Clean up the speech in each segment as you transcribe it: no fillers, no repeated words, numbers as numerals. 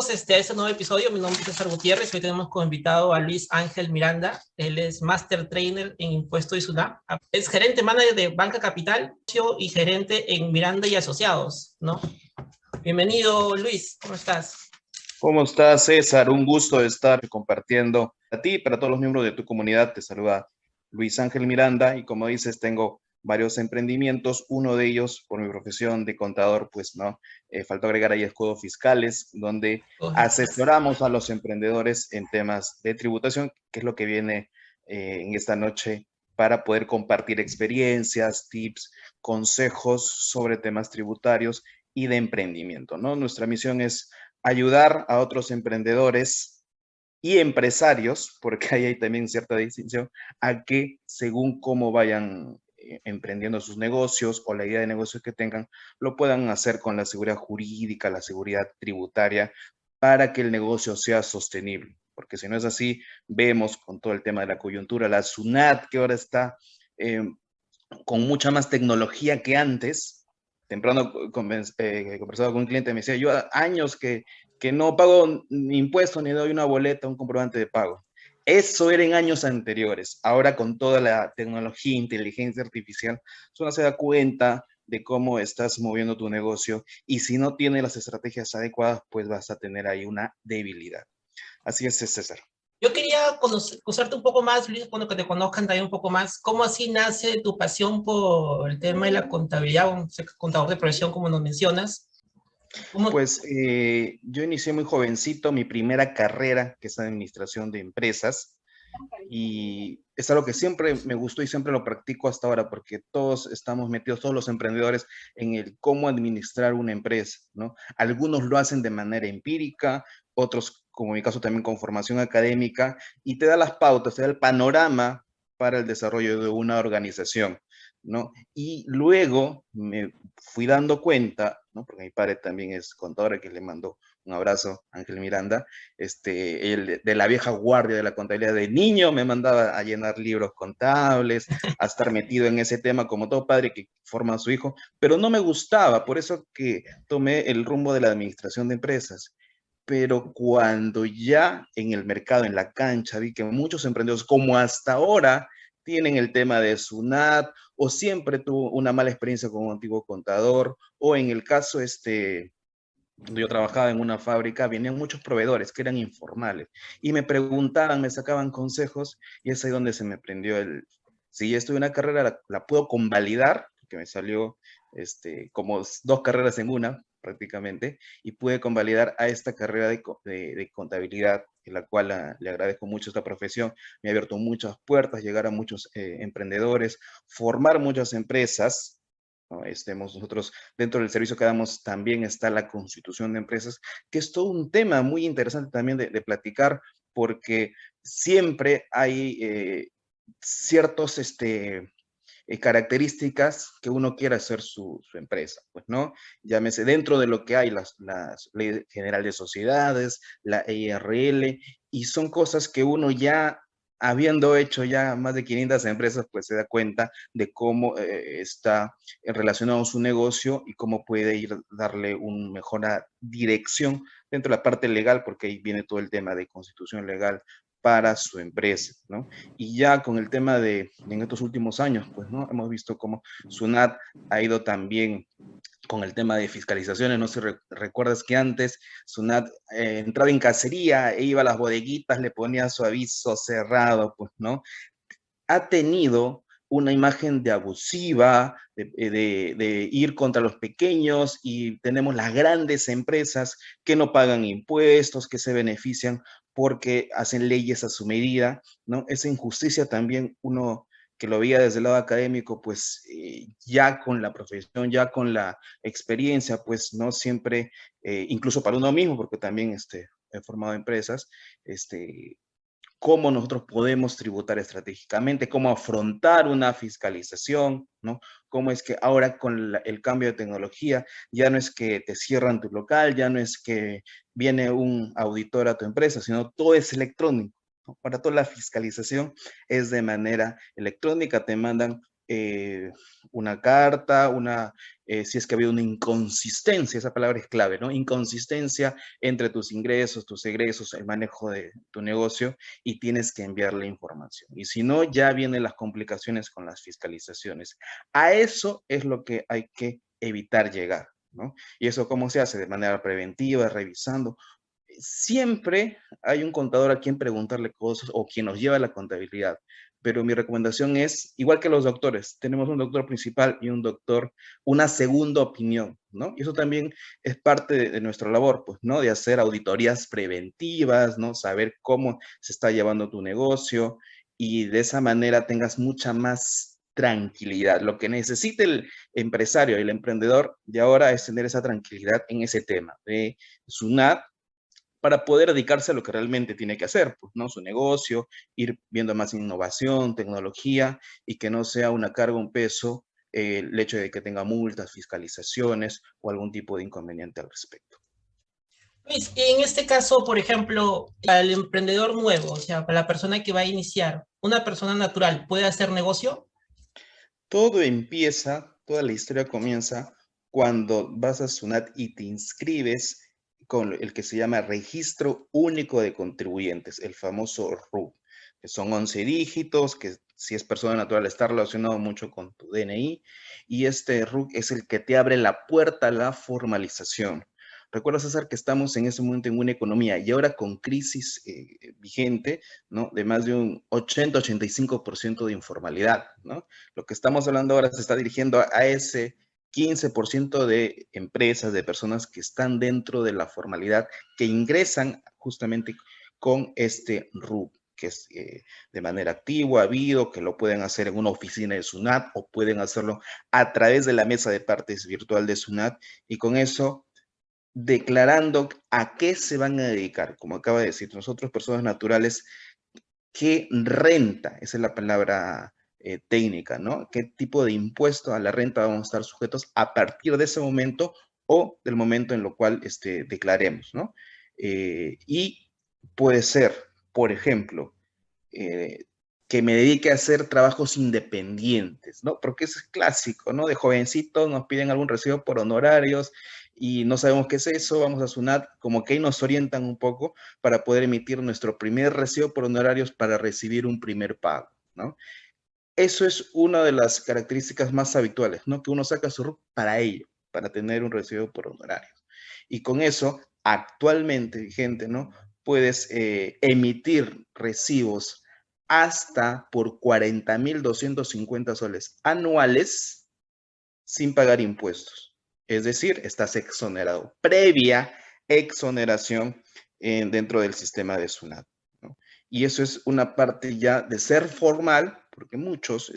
Bienvenidos a este nuevo episodio. Mi nombre es César Gutiérrez. Hoy tenemos como invitado a Luis Ángel Miranda. Él es Master Trainer en Impuesto y SUNAT. Es gerente manager de Banca Capital y gerente en Miranda y Asociados, ¿no? Bienvenido, Luis. ¿Cómo estás? ¿Cómo estás, César? Un gusto de estar compartiendo a ti y para todos los miembros de tu comunidad. Te saluda Luis Ángel Miranda y como dices, tengo varios emprendimientos. Uno de ellos, por mi profesión de contador, pues no, faltó agregar ahí escudos fiscales, donde asesoramos a los emprendedores en temas de tributación, que es lo que viene en esta noche para poder compartir experiencias, tips, consejos sobre temas tributarios y de emprendimiento, ¿no? Nuestra misión es ayudar a otros emprendedores y empresarios, porque ahí hay también cierta distinción, a que según cómo vayan emprendiendo sus negocios o la idea de negocio que tengan, lo puedan hacer con la seguridad jurídica, la seguridad tributaria, para que el negocio sea sostenible. Porque si no es así, vemos con todo el tema de la coyuntura, la SUNAT, que ahora está con mucha más tecnología que antes. Temprano conversaba con un cliente, me decía, yo años que no pago ni impuestos ni doy una boleta, un comprobante de pago. Eso era en años anteriores. Ahora con toda la tecnología, inteligencia artificial, uno se da cuenta de cómo estás moviendo tu negocio y si no tienes las estrategias adecuadas, pues vas a tener ahí una debilidad. Así es, César. Yo quería conocerte un poco más, Luis, bueno, que te conozcan también un poco más. ¿Cómo así nace tu pasión por el tema de la contabilidad, un contador de profesión, como nos mencionas? Pues yo inicié muy jovencito mi primera carrera, que es administración de empresas, y es algo que siempre me gustó y siempre lo practico hasta ahora, porque todos estamos metidos, todos los emprendedores, en el cómo administrar una empresa, ¿no? Algunos lo hacen de manera empírica, otros, como en mi caso, también con formación académica, y te da las pautas, te da el panorama para el desarrollo de una organización, ¿no? Y luego me fui dando cuenta, ¿no? Porque mi padre también es contador, que le mando un abrazo, Ángel Miranda, él de la vieja guardia de la contabilidad. De niño me mandaba a llenar libros contables, a estar metido en ese tema como todo padre que forma a su hijo, pero no me gustaba, por eso que tomé el rumbo de la administración de empresas. Pero cuando ya en el mercado, en la cancha, vi que muchos emprendedores, como hasta ahora, tienen el tema de SUNAT o siempre tuvo una mala experiencia con un antiguo contador, o en el caso donde yo trabajaba en una fábrica, venían muchos proveedores que eran informales y me preguntaban, me sacaban consejos y es ahí donde se me prendió si ya estuve en una carrera, la puedo convalidar, porque me salió como dos carreras en una prácticamente, y pude convalidar a esta carrera de contabilidad, en la cual le agradezco mucho esta profesión, me ha abierto muchas puertas, llegar a muchos emprendedores, formar muchas empresas, ¿no? Nosotros dentro del servicio que damos también está la constitución de empresas, que es todo un tema muy interesante también de platicar, porque siempre hay ciertos características que uno quiere hacer su empresa, pues, ¿no? Llámese dentro de lo que hay las leyes general de sociedades, la EIRL, y son cosas que uno ya, habiendo hecho ya más de 500 empresas, pues se da cuenta de cómo está relacionado su negocio y cómo puede ir darle una mejor dirección dentro de la parte legal, porque ahí viene todo el tema de constitución legal para su empresa, ¿no? Y ya con el tema en estos últimos años, pues, ¿no? Hemos visto cómo SUNAT ha ido también con el tema de fiscalizaciones. No sé si recuerdas que antes SUNAT entraba en cacería, e iba a las bodeguitas, le ponía su aviso cerrado, pues, ¿no? Ha tenido una imagen de abusiva, de ir contra los pequeños, y tenemos las grandes empresas que no pagan impuestos, que se benefician porque hacen leyes a su medida, ¿no? Esa injusticia también uno que lo veía desde el lado académico, pues ya con la profesión, ya con la experiencia, pues no siempre, incluso para uno mismo, porque también he formado empresas, cómo nosotros podemos tributar estratégicamente, cómo afrontar una fiscalización, ¿no? Cómo es que ahora con el cambio de tecnología ya no es que te cierran tu local, ya no es que viene un auditor a tu empresa, sino todo es electrónico, ¿no? Para toda la fiscalización es de manera electrónica, te mandan una carta, si es que ha habido una inconsistencia, esa palabra es clave, ¿no? Inconsistencia entre tus ingresos, tus egresos, el manejo de tu negocio, y tienes que enviarle información. Y si no, ya vienen las complicaciones con las fiscalizaciones. A eso es lo que hay que evitar llegar, ¿no? Y eso, ¿cómo se hace? De manera preventiva, revisando. Siempre hay un contador a quien preguntarle cosas o quien nos lleva la contabilidad, pero mi recomendación es, igual que los doctores, tenemos un doctor principal y un doctor, una segunda opinión, ¿no? Y eso también es parte de nuestra labor, pues, ¿no? De hacer auditorías preventivas, ¿no? Saber cómo se está llevando tu negocio y de esa manera tengas mucha más tranquilidad. Lo que necesita el empresario, el emprendedor de ahora es tener esa tranquilidad en ese tema de SUNAT, para poder dedicarse a lo que realmente tiene que hacer, pues, ¿no? Su negocio, ir viendo más innovación, tecnología, y que no sea una carga, un peso, el hecho de que tenga multas, fiscalizaciones o algún tipo de inconveniente al respecto. Luis, en este caso, por ejemplo, al emprendedor nuevo, o sea, para la persona que va a iniciar, ¿una persona natural puede hacer negocio? Todo empieza, toda la historia comienza cuando vas a SUNAT y te inscribes con el que se llama Registro Único de Contribuyentes, el famoso RUC, que son 11 dígitos, que si es persona natural está relacionado mucho con tu DNI, y este RUC es el que te abre la puerta a la formalización. Recuerda, César, que estamos en ese momento en una economía y ahora con crisis vigente, ¿no? De más de un 80-85% de informalidad, ¿no? Lo que estamos hablando ahora se está dirigiendo a ese 15% de empresas, de personas que están dentro de la formalidad, que ingresan justamente con este RUC, que es de manera activa, habido, que lo pueden hacer en una oficina de SUNAT o pueden hacerlo a través de la mesa de partes virtual de SUNAT, y con eso declarando a qué se van a dedicar. Como acaba de decir, nosotros, personas naturales, ¿qué renta? Esa es la palabra técnica, ¿no? ¿Qué tipo de impuesto a la renta vamos a estar sujetos a partir de ese momento o del momento en lo cual declaremos, ¿no? Y puede ser, por ejemplo, eh, que me dedique a hacer trabajos independientes, ¿no? Porque es clásico, ¿no? De jovencitos nos piden algún recibo por honorarios y no sabemos qué es eso, vamos a SUNAT, como que ahí nos orientan un poco para poder emitir nuestro primer recibo por honorarios para recibir un primer pago, ¿no? Eso es una de las características más habituales, ¿no? Que uno saca su RUC para ello, para tener un recibo por honorarios. Y con eso, actualmente vigente, ¿no? Puedes emitir recibos hasta por 40.250 soles anuales sin pagar impuestos. Es decir, estás exonerado, previa exoneración dentro del sistema de SUNAT, ¿no? Y eso es una parte ya de ser formal, porque muchos,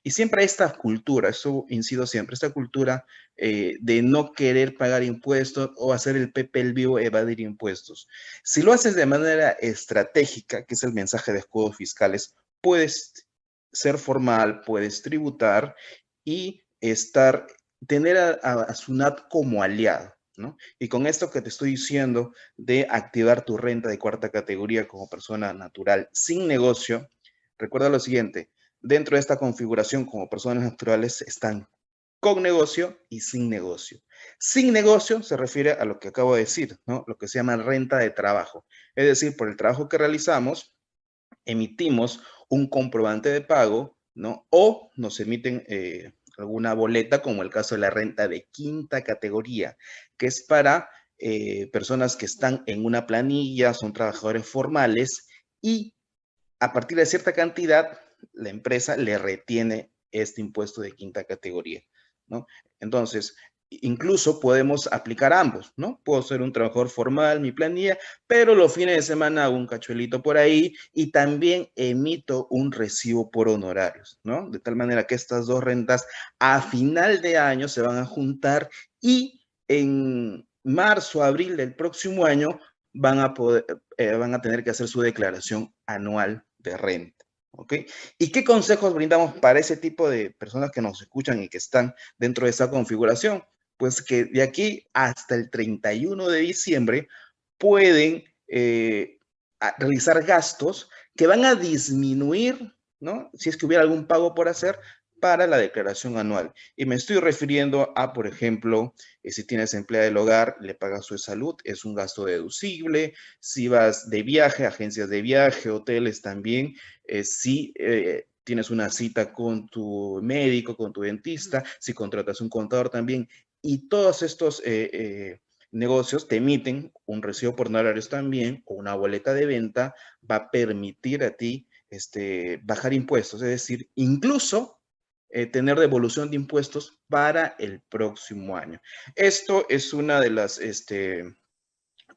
y siempre hay esta cultura, eso incido siempre, esta cultura de no querer pagar impuestos o hacer el Pepe el vivo, evadir impuestos. Si lo haces de manera estratégica, que es el mensaje de escudos fiscales, puedes ser formal, puedes tributar y tener a SUNAT como aliado, ¿no? Y con esto que te estoy diciendo de activar tu renta de cuarta categoría como persona natural sin negocio, recuerda lo siguiente, dentro de esta configuración como personas naturales están con negocio y sin negocio. Sin negocio se refiere a lo que acabo de decir, ¿no? Lo que se llama renta de trabajo. Es decir, por el trabajo que realizamos, emitimos un comprobante de pago, ¿no? O nos emiten alguna boleta, como el caso de la renta de quinta categoría, que es para personas que están en una planilla, son trabajadores formales y a partir de cierta cantidad, la empresa le retiene este impuesto de quinta categoría, ¿no? Entonces, incluso podemos aplicar ambos, ¿no? Puedo ser un trabajador formal, mi planilla, pero los fines de semana hago un cachuelito por ahí y también emito un recibo por honorarios, ¿no? De tal manera que estas dos rentas a final de año se van a juntar y en marzo, abril del próximo año van a tener que hacer su declaración anual de renta. ¿Ok? ¿Y qué consejos brindamos para ese tipo de personas que nos escuchan y que están dentro de esa configuración? Pues que de aquí hasta el 31 de diciembre pueden realizar gastos que van a disminuir, ¿no? Si es que hubiera algún pago por hacer, para la declaración anual. Y me estoy refiriendo a, por ejemplo, si tienes empleada del hogar, le pagas su salud, es un gasto deducible. Si vas de viaje, agencias de viaje, hoteles también, si tienes una cita con tu médico, con tu dentista, si contratas un contador también, y todos estos negocios te emiten un recibo por honorarios también, o una boleta de venta, va a permitir a ti bajar impuestos, es decir, incluso tener devolución de impuestos para el próximo año. Esto es una de las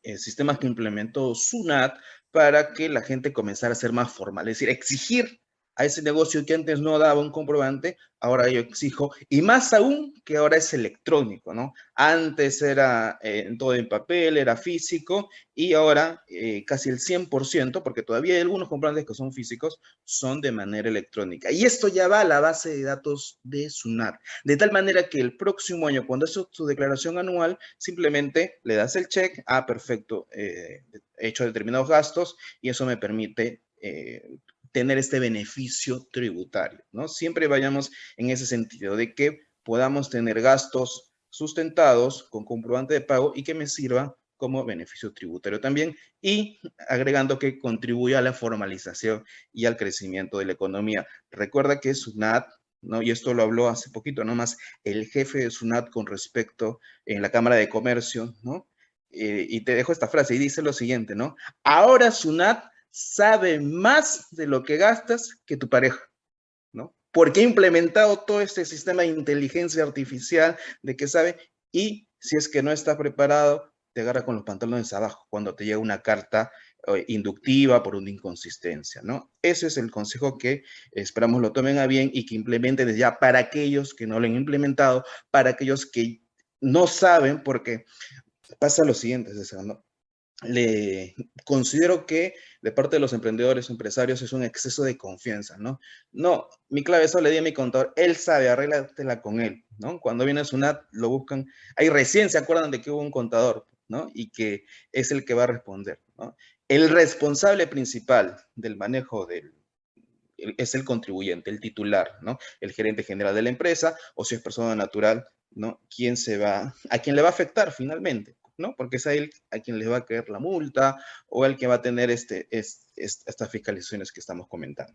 sistemas que implementó SUNAT para que la gente comenzara a ser más formal, es decir, exigir a ese negocio que antes no daba un comprobante, ahora yo exijo, y más aún que ahora es electrónico, ¿no? Antes era todo en papel, era físico, y ahora casi el 100%, porque todavía hay algunos comprobantes que son físicos, son de manera electrónica. Y esto ya va a la base de datos de SUNAT, de tal manera que el próximo año, cuando es tu declaración anual, simplemente le das el check, perfecto, he hecho determinados gastos, y eso me permite tener este beneficio tributario, ¿no? Siempre vayamos en ese sentido de que podamos tener gastos sustentados con comprobante de pago y que me sirva como beneficio tributario también, y agregando que contribuya a la formalización y al crecimiento de la economía. Recuerda que SUNAT, ¿no? Y esto lo habló hace poquito nomás el jefe de SUNAT con respecto en la Cámara de Comercio, ¿no? Y te dejo esta frase y dice lo siguiente, ¿no? Ahora SUNAT sabe más de lo que gastas que tu pareja, ¿no? Porque ha implementado todo este sistema de inteligencia artificial de que sabe, y si es que no está preparado, te agarra con los pantalones abajo cuando te llega una carta inductiva por una inconsistencia, ¿no? Ese es el consejo que esperamos lo tomen a bien y que implementen ya para aquellos que no lo han implementado, para aquellos que no saben, porque pasa lo siguiente, César, ¿no? Le considero que de parte de los emprendedores, empresarios, es un exceso de confianza, ¿no? No, mi clave eso le di a mi contador, él sabe, arréglatela con él, ¿no? Cuando viene SUNAT, lo buscan, ahí recién se acuerdan de que hubo un contador, ¿no? Y que es el que va a responder, ¿no? El responsable principal del manejo es el contribuyente, el titular, ¿no? El gerente general de la empresa, o si es persona natural, ¿no? A quién le va a afectar finalmente, ¿no? Porque es a él a quien le va a caer la multa, o el que va a tener estas fiscalizaciones que estamos comentando.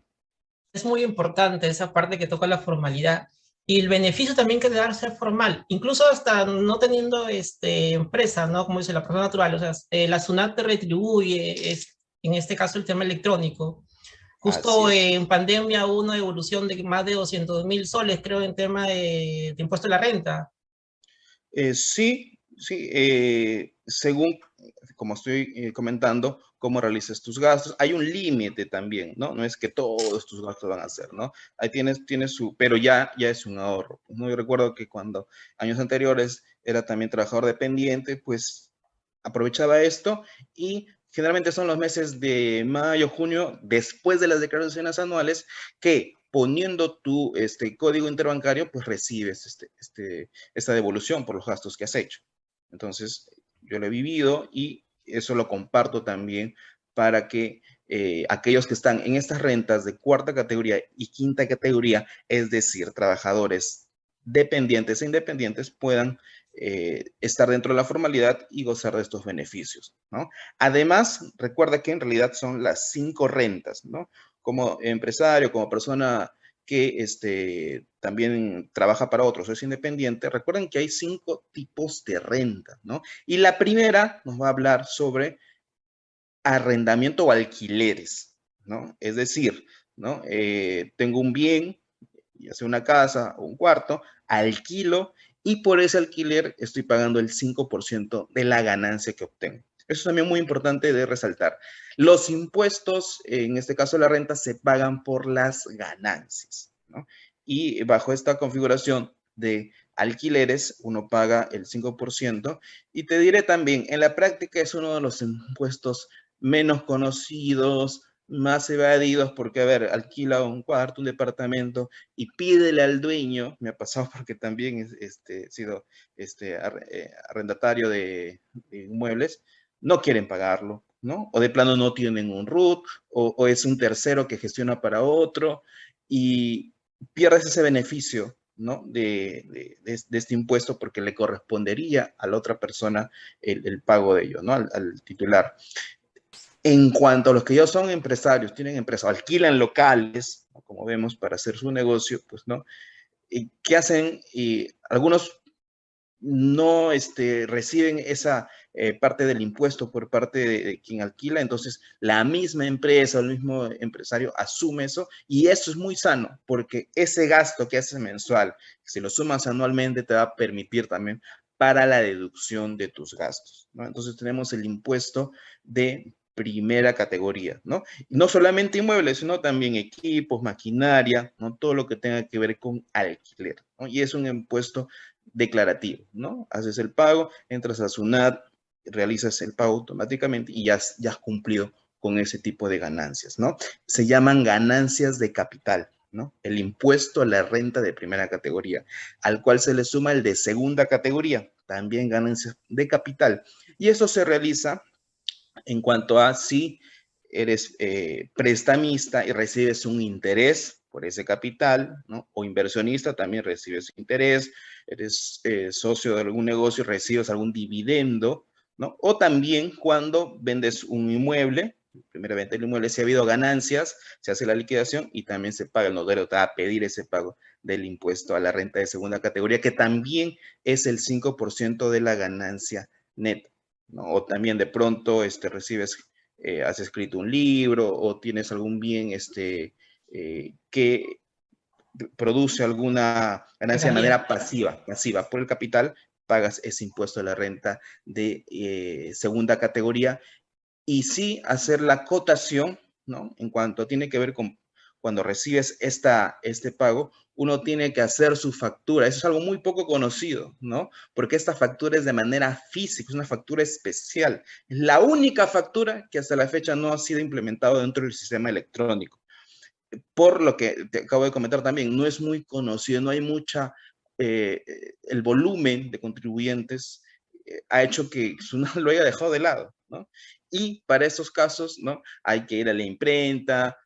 Es muy importante esa parte que toca la formalidad y el beneficio también que te da ser formal, incluso hasta no teniendo empresa, ¿no? Como dice la persona natural, o sea, la SUNAT te retribuye, en este caso el tema electrónico. Así Justo es. en pandemia hubo una evolución de más de 200.000 soles, creo, en tema de impuesto a la renta. Sí, sí, según, como estoy comentando, cómo realizas tus gastos, hay un límite también, ¿no? No es que todos tus gastos van a ser, ¿no? Ahí tienes pero ya es un ahorro, ¿no? Yo recuerdo que cuando años anteriores era también trabajador dependiente, pues aprovechaba esto, y generalmente son los meses de mayo, junio, después de las declaraciones anuales, que poniendo tu código interbancario, pues recibes esta devolución por los gastos que has hecho. Entonces, yo lo he vivido y eso lo comparto también para que aquellos que están en estas rentas de cuarta categoría y quinta categoría, es decir, trabajadores dependientes e independientes, puedan estar dentro de la formalidad y gozar de estos beneficios, ¿no? Además, recuerda que en realidad son las 5 rentas, ¿no? Como empresario, como persona que también trabaja para otros, es independiente, recuerden que hay 5 tipos de renta, ¿no? Y la primera nos va a hablar sobre arrendamiento o alquileres, ¿no? Es decir, ¿no? Tengo un bien, ya sea una casa o un cuarto, alquilo, y por ese alquiler estoy pagando el 5% de la ganancia que obtengo. Eso es también muy importante de resaltar. Los impuestos, en este caso la renta, se pagan por las ganancias, ¿no? Y bajo esta configuración de alquileres, uno paga el 5%, y te diré también, en la práctica es uno de los impuestos menos conocidos, más evadidos, porque, a ver, alquila un cuarto, un departamento, y pídele al dueño, me ha pasado porque también he sido arrendatario de inmuebles, no quieren pagarlo, ¿no? O de plano no tienen un RUT, o es un tercero que gestiona para otro, y pierdes ese beneficio, ¿no? de este impuesto porque le correspondería a la otra persona el pago de ello, ¿no? Al titular. En cuanto a los que ya son empresarios, tienen empresas, alquilan locales, ¿no? Como vemos, para hacer su negocio, pues, ¿no? ¿Qué hacen? Y algunos no reciben esa parte del impuesto por parte de quien alquila, entonces la misma empresa o el mismo empresario asume eso y eso es muy sano porque ese gasto que haces mensual, si lo sumas anualmente, te va a permitir también para la deducción de tus gastos, ¿no? Entonces tenemos el impuesto de primera categoría, ¿no? Y no solamente inmuebles, sino también equipos, maquinaria, ¿no? Todo lo que tenga que ver con alquiler, ¿no? Y es un impuesto declarativo, ¿no? Haces el pago, entras a SUNAT, realizas el pago automáticamente y ya has cumplido con ese tipo de ganancias, ¿no? Se llaman ganancias de capital, ¿no? El impuesto a la renta de primera categoría, al cual se le suma el de segunda categoría, también ganancias de capital. Y eso se realiza en cuanto a si eres prestamista y recibes un interés por ese capital, ¿no? O inversionista, también recibes interés, eres socio de algún negocio y recibes algún dividendo, ¿no? O también cuando vendes un inmueble, primera venta del inmueble, si ha habido ganancias, se hace la liquidación y también se paga, el notario te va a pedir ese pago del impuesto a la renta de segunda categoría, que también es el 5% de la ganancia neta, ¿no? O también de pronto recibes, has escrito un libro o tienes algún bien que produce alguna ganancia de manera pasiva por el capital, pagas ese impuesto a la renta de segunda categoría y sí hacer la cotación, ¿no? En cuanto tiene que ver con cuando recibes este pago, uno tiene que hacer su factura. Eso es algo muy poco conocido, ¿no? Porque esta factura es de manera física, es una factura especial. Es la única factura que hasta la fecha no ha sido implementado dentro del sistema electrónico. Por lo que te acabo de comentar también, no es muy conocido, no hay mucha, el volumen de contribuyentes ha hecho que SUNAT lo haya dejado de lado, ¿no? Y para esos casos, ¿no? Hay que ir a la imprenta,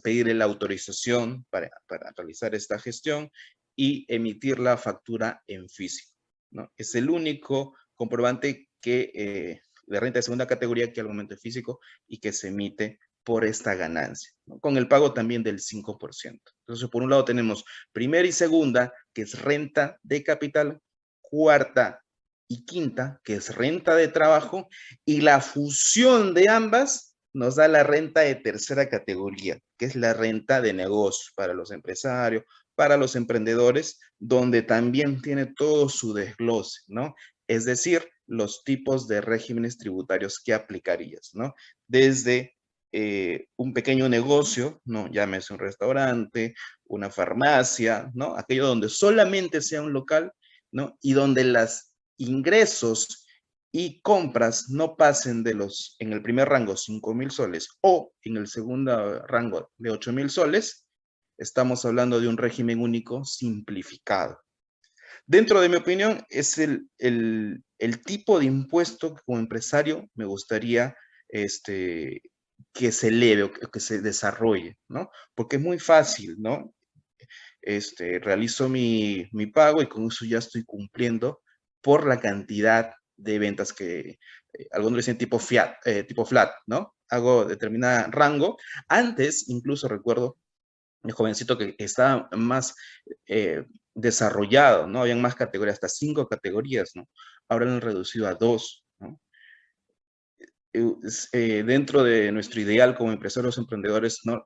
pedirle la autorización para realizar esta gestión y emitir la factura en físico, ¿no? Es el único comprobante que, de renta de segunda categoría que al momento es físico y que se emite por esta ganancia, ¿no? Con el pago también del 5%. Entonces, por un lado tenemos primera y segunda, que es renta de capital, cuarta y quinta, que es renta de trabajo, y la fusión de ambas nos da la renta de tercera categoría, que es la renta de negocio para los empresarios, para los emprendedores, donde también tiene todo su desglose, ¿no? Es decir, los tipos de regímenes tributarios que aplicarías, ¿no? Desde un pequeño negocio, ¿no? Llámese un restaurante, una farmacia, ¿no? Aquello donde solamente sea un local, ¿no? Y donde los ingresos y compras no pasen en el primer rango 5,000 soles o en el segundo rango de 8,000 soles, estamos hablando de un régimen único simplificado. Dentro de mi opinión, es el tipo de impuesto que como empresario me gustaría que se eleve o que se desarrolle, ¿no? Porque es muy fácil, ¿no? Realizo mi pago y con eso ya estoy cumpliendo por la cantidad de ventas que algunos dicen tipo flat, ¿no? Hago determinado rango. Antes, incluso recuerdo, el jovencito que estaba más desarrollado, ¿no? Habían más categorías, hasta 5 categorías, ¿no? Ahora lo han reducido a 2, ¿no? Dentro de nuestro ideal como empresarios emprendedores, ¿no?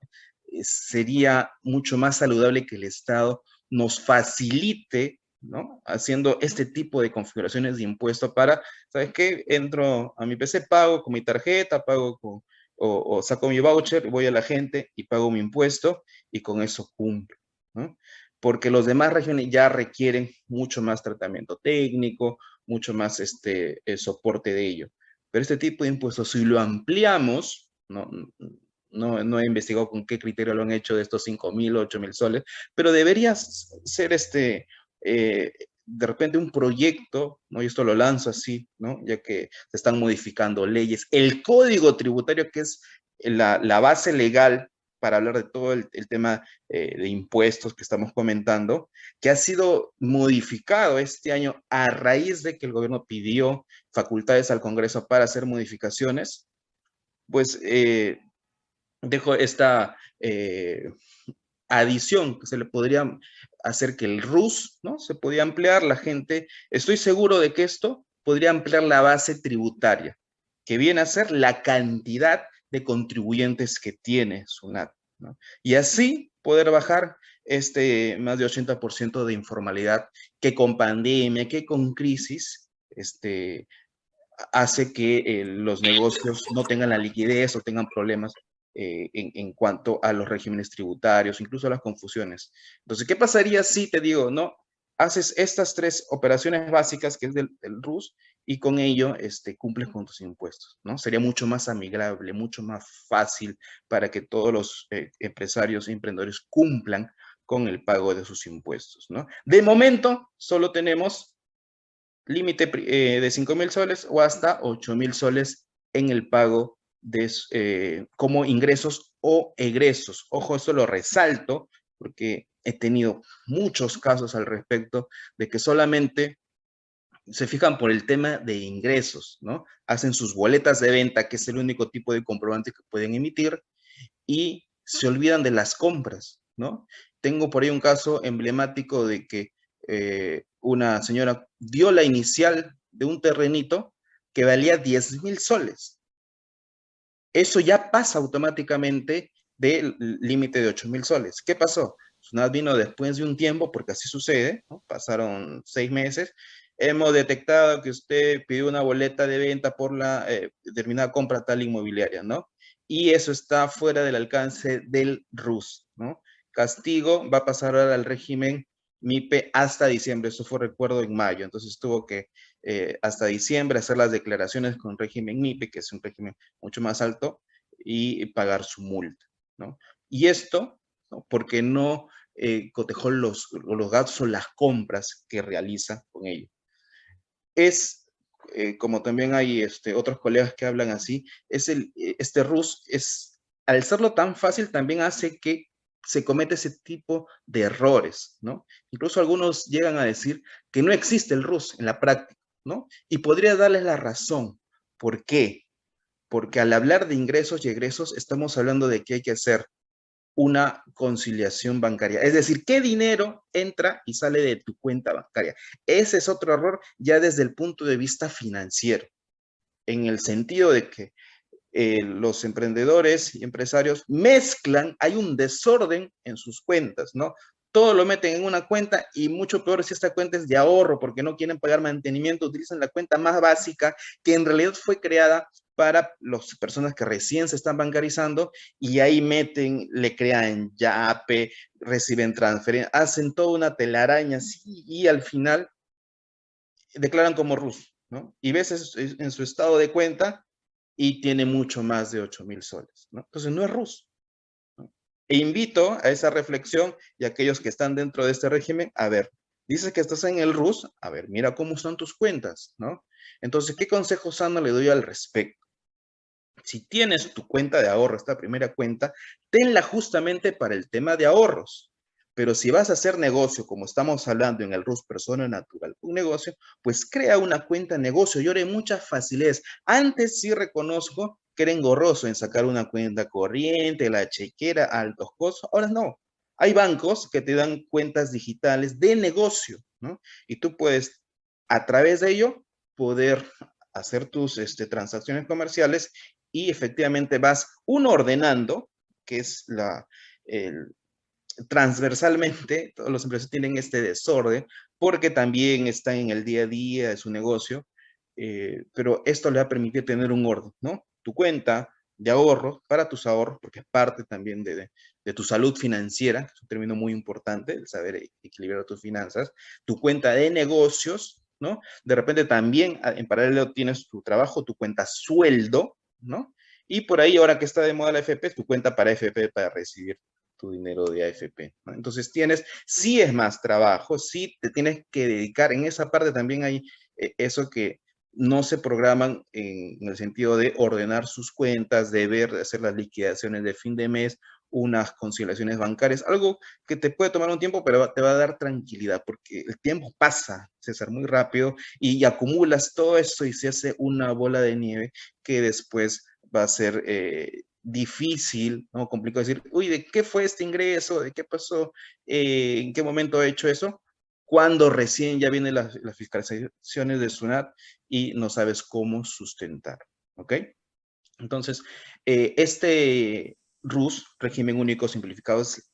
Sería mucho más saludable que el Estado nos facilite, ¿no? Haciendo este tipo de configuraciones de impuesto para, ¿sabes qué? Entro a mi PC, pago con mi tarjeta, pago o saco mi voucher, voy a la gente y pago mi impuesto y con eso cumplo, ¿no? Porque los demás regiones ya requieren mucho más tratamiento técnico, mucho más soporte de ello. Pero este tipo de impuestos, si lo ampliamos, no he investigado con qué criterio lo han hecho de estos 5,000, 8,000 soles, pero debería ser de repente un proyecto, ¿no? Y esto lo lanzo así, ¿no? Ya que se están modificando leyes. El código tributario, que es la base legal para hablar de todo el tema de impuestos que estamos comentando, que ha sido modificado este año a raíz de que el gobierno pidió facultades al Congreso para hacer modificaciones, pues dejo esta adición que se le podría hacer que el RUS, ¿no? Se podía ampliar la gente. Estoy seguro de que esto podría ampliar la base tributaria, que viene a ser la cantidad de contribuyentes que tiene SUNAT, ¿no? Y así poder bajar este más de 80% de informalidad que con pandemia, que con crisis, hace que los negocios no tengan la liquidez o tengan problemas en cuanto a los regímenes tributarios, incluso a las confusiones. Entonces, ¿qué pasaría si te digo, no, haces estas 3 operaciones básicas que es del RUS y con ello cumples con tus impuestos, ¿no? Sería mucho más amigable, mucho más fácil para que todos los empresarios e emprendedores cumplan con el pago de sus impuestos, ¿no? De momento, solo tenemos límite de 5,000 soles o hasta 8,000 soles en el pago de, como ingresos o egresos. Ojo, esto lo resalto porque he tenido muchos casos al respecto de que solamente se fijan por el tema de ingresos, ¿no? Hacen sus boletas de venta, que es el único tipo de comprobante que pueden emitir, y se olvidan de las compras, ¿no? Tengo por ahí un caso emblemático de que una señora dio la inicial de un terrenito que valía 10,000 soles. Eso ya pasa automáticamente del límite de 8,000 soles. ¿Qué pasó? SUNAT vino después de un tiempo, porque así sucede, ¿no? Pasaron 6 meses. Hemos detectado que usted pidió una boleta de venta por la determinada compra tal inmobiliaria, ¿no? Y eso está fuera del alcance del RUS, ¿no? Castigo va a pasar ahora al régimen MIPE hasta diciembre. Eso fue, recuerdo, en mayo. Entonces tuvo que hasta diciembre hacer las declaraciones con régimen MIPE, que es un régimen mucho más alto, y pagar su multa, ¿no? Y esto, ¿no? Porque no cotejó los gastos o las compras que realiza con ello. Es, como también hay otros colegas que hablan así, este RUS, al serlo tan fácil, también hace que se cometa ese tipo de errores, ¿no? Incluso algunos llegan a decir que no existe el RUS en la práctica, ¿no? Y podría darles la razón. ¿Por qué? Porque al hablar de ingresos y egresos, estamos hablando de que hay que hacer una conciliación bancaria. Es decir, qué dinero entra y sale de tu cuenta bancaria. Ese es otro error ya desde el punto de vista financiero, en el sentido de que los emprendedores y empresarios mezclan, hay un desorden en sus cuentas, ¿no? Todo lo meten en una cuenta y mucho peor si esta cuenta es de ahorro porque no quieren pagar mantenimiento, utilizan la cuenta más básica que en realidad fue creada para las personas que recién se están bancarizando y ahí meten, le crean YAPE, reciben transferencia, hacen toda una telaraña así y al final declaran como RUS, ¿no? Y ves en su estado de cuenta y tiene mucho más de 8,000 soles, ¿no? Entonces no es RUS, ¿no? E invito a esa reflexión y a aquellos que están dentro de este régimen, a ver, dices que estás en el RUS, a ver, mira cómo son tus cuentas, ¿no? Entonces, ¿qué consejo sano le doy al respecto? Si tienes tu cuenta de ahorro, esta primera cuenta, tenla justamente para el tema de ahorros. Pero si vas a hacer negocio, como estamos hablando en el RUS persona natural, un negocio, pues crea una cuenta de negocio y ahora hay muchas facilidades. Antes sí reconozco que era engorroso en sacar una cuenta corriente, la chequera, altos costos. Ahora no. Hay bancos que te dan cuentas digitales de negocio, ¿no? Y tú puedes, a través de ello, poder hacer tus transacciones comerciales y efectivamente vas uno ordenando, que es el, transversalmente, todos los empresarios tienen este desorden, porque también están en el día a día de su negocio, pero esto le va a permitir tener un orden, ¿no? Tu cuenta de ahorro, para tus ahorros, porque es parte también de tu salud financiera, es un término muy importante, el saber equilibrar tus finanzas, tu cuenta de negocios, ¿no? De repente también en paralelo tienes tu trabajo, tu cuenta sueldo, ¿no? Y por ahí, ahora que está de moda la FP, tu cuenta para FP para recibir tu dinero de AFP, ¿no? Entonces tienes, sí es más trabajo, sí te tienes que dedicar, en esa parte también hay eso que no se programan en el sentido de ordenar sus cuentas, de ver, de hacer las liquidaciones de fin de mes, unas conciliaciones bancarias, algo que te puede tomar un tiempo, pero te va a dar tranquilidad, porque el tiempo pasa, César, muy rápido, y acumulas todo eso y se hace una bola de nieve que después va a ser difícil, ¿no? Complicado decir, uy, ¿de qué fue este ingreso? ¿De qué pasó? ¿En qué momento he hecho eso? Cuando recién ya vienen las fiscalizaciones de SUNAT y no sabes cómo sustentar, ¿ok? Entonces, este RUS, régimen único simplificado, es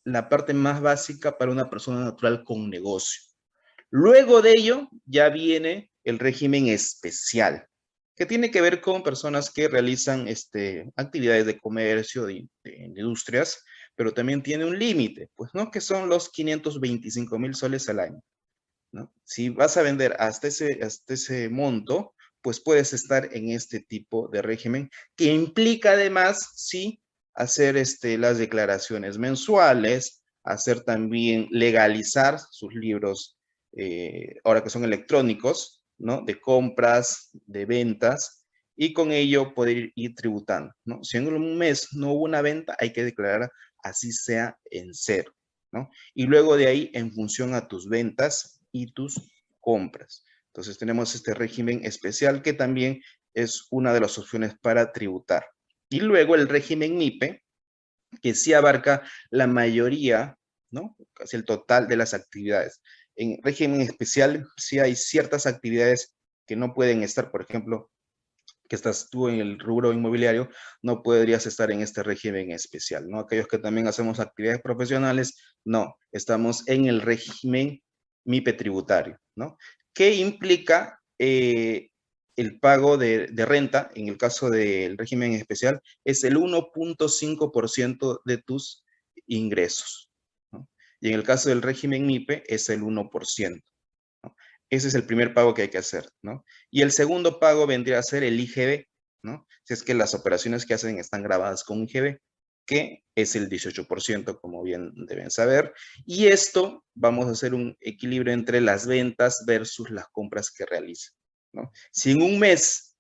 la parte más básica para una persona natural con negocio. Luego de ello, ya viene el régimen especial, que tiene que ver con personas que realizan actividades de comercio, de industrias, pero también tiene un límite, pues, ¿no? Que son los 525,000 soles al año, ¿no? Si vas a vender hasta ese monto, pues puedes estar en este tipo de régimen, que implica además, sí, hacer las declaraciones mensuales, hacer también legalizar sus libros, ahora que son electrónicos, ¿no? De compras, de ventas, y con ello poder ir tributando, ¿no? Si en un mes no hubo una venta, hay que declarar así sea en cero, ¿no? Y luego de ahí, en función a tus ventas y tus compras. Entonces tenemos este régimen especial que también es una de las opciones para tributar. Y luego el régimen MIPE, que sí abarca la mayoría, ¿no? Casi el total de las actividades. En régimen especial sí hay ciertas actividades que no pueden estar, por ejemplo, que estás tú en el rubro inmobiliario, no podrías estar en este régimen especial, ¿no? Aquellos que también hacemos actividades profesionales, no, estamos en el régimen MIPE tributario, ¿no? ¿Qué implica el pago de renta? En el caso del régimen especial, es el 1.5% de tus ingresos, ¿no? Y en el caso del régimen MIPE es el 1%. ¿No? Ese es el primer pago que hay que hacer, ¿no? Y el segundo pago vendría a ser el IGB, ¿no? Si es que las operaciones que hacen están grabadas con IGB, que es el 18%, como bien deben saber. Y esto, vamos a hacer un equilibrio entre las ventas versus las compras que realizan, ¿no? Si en un mes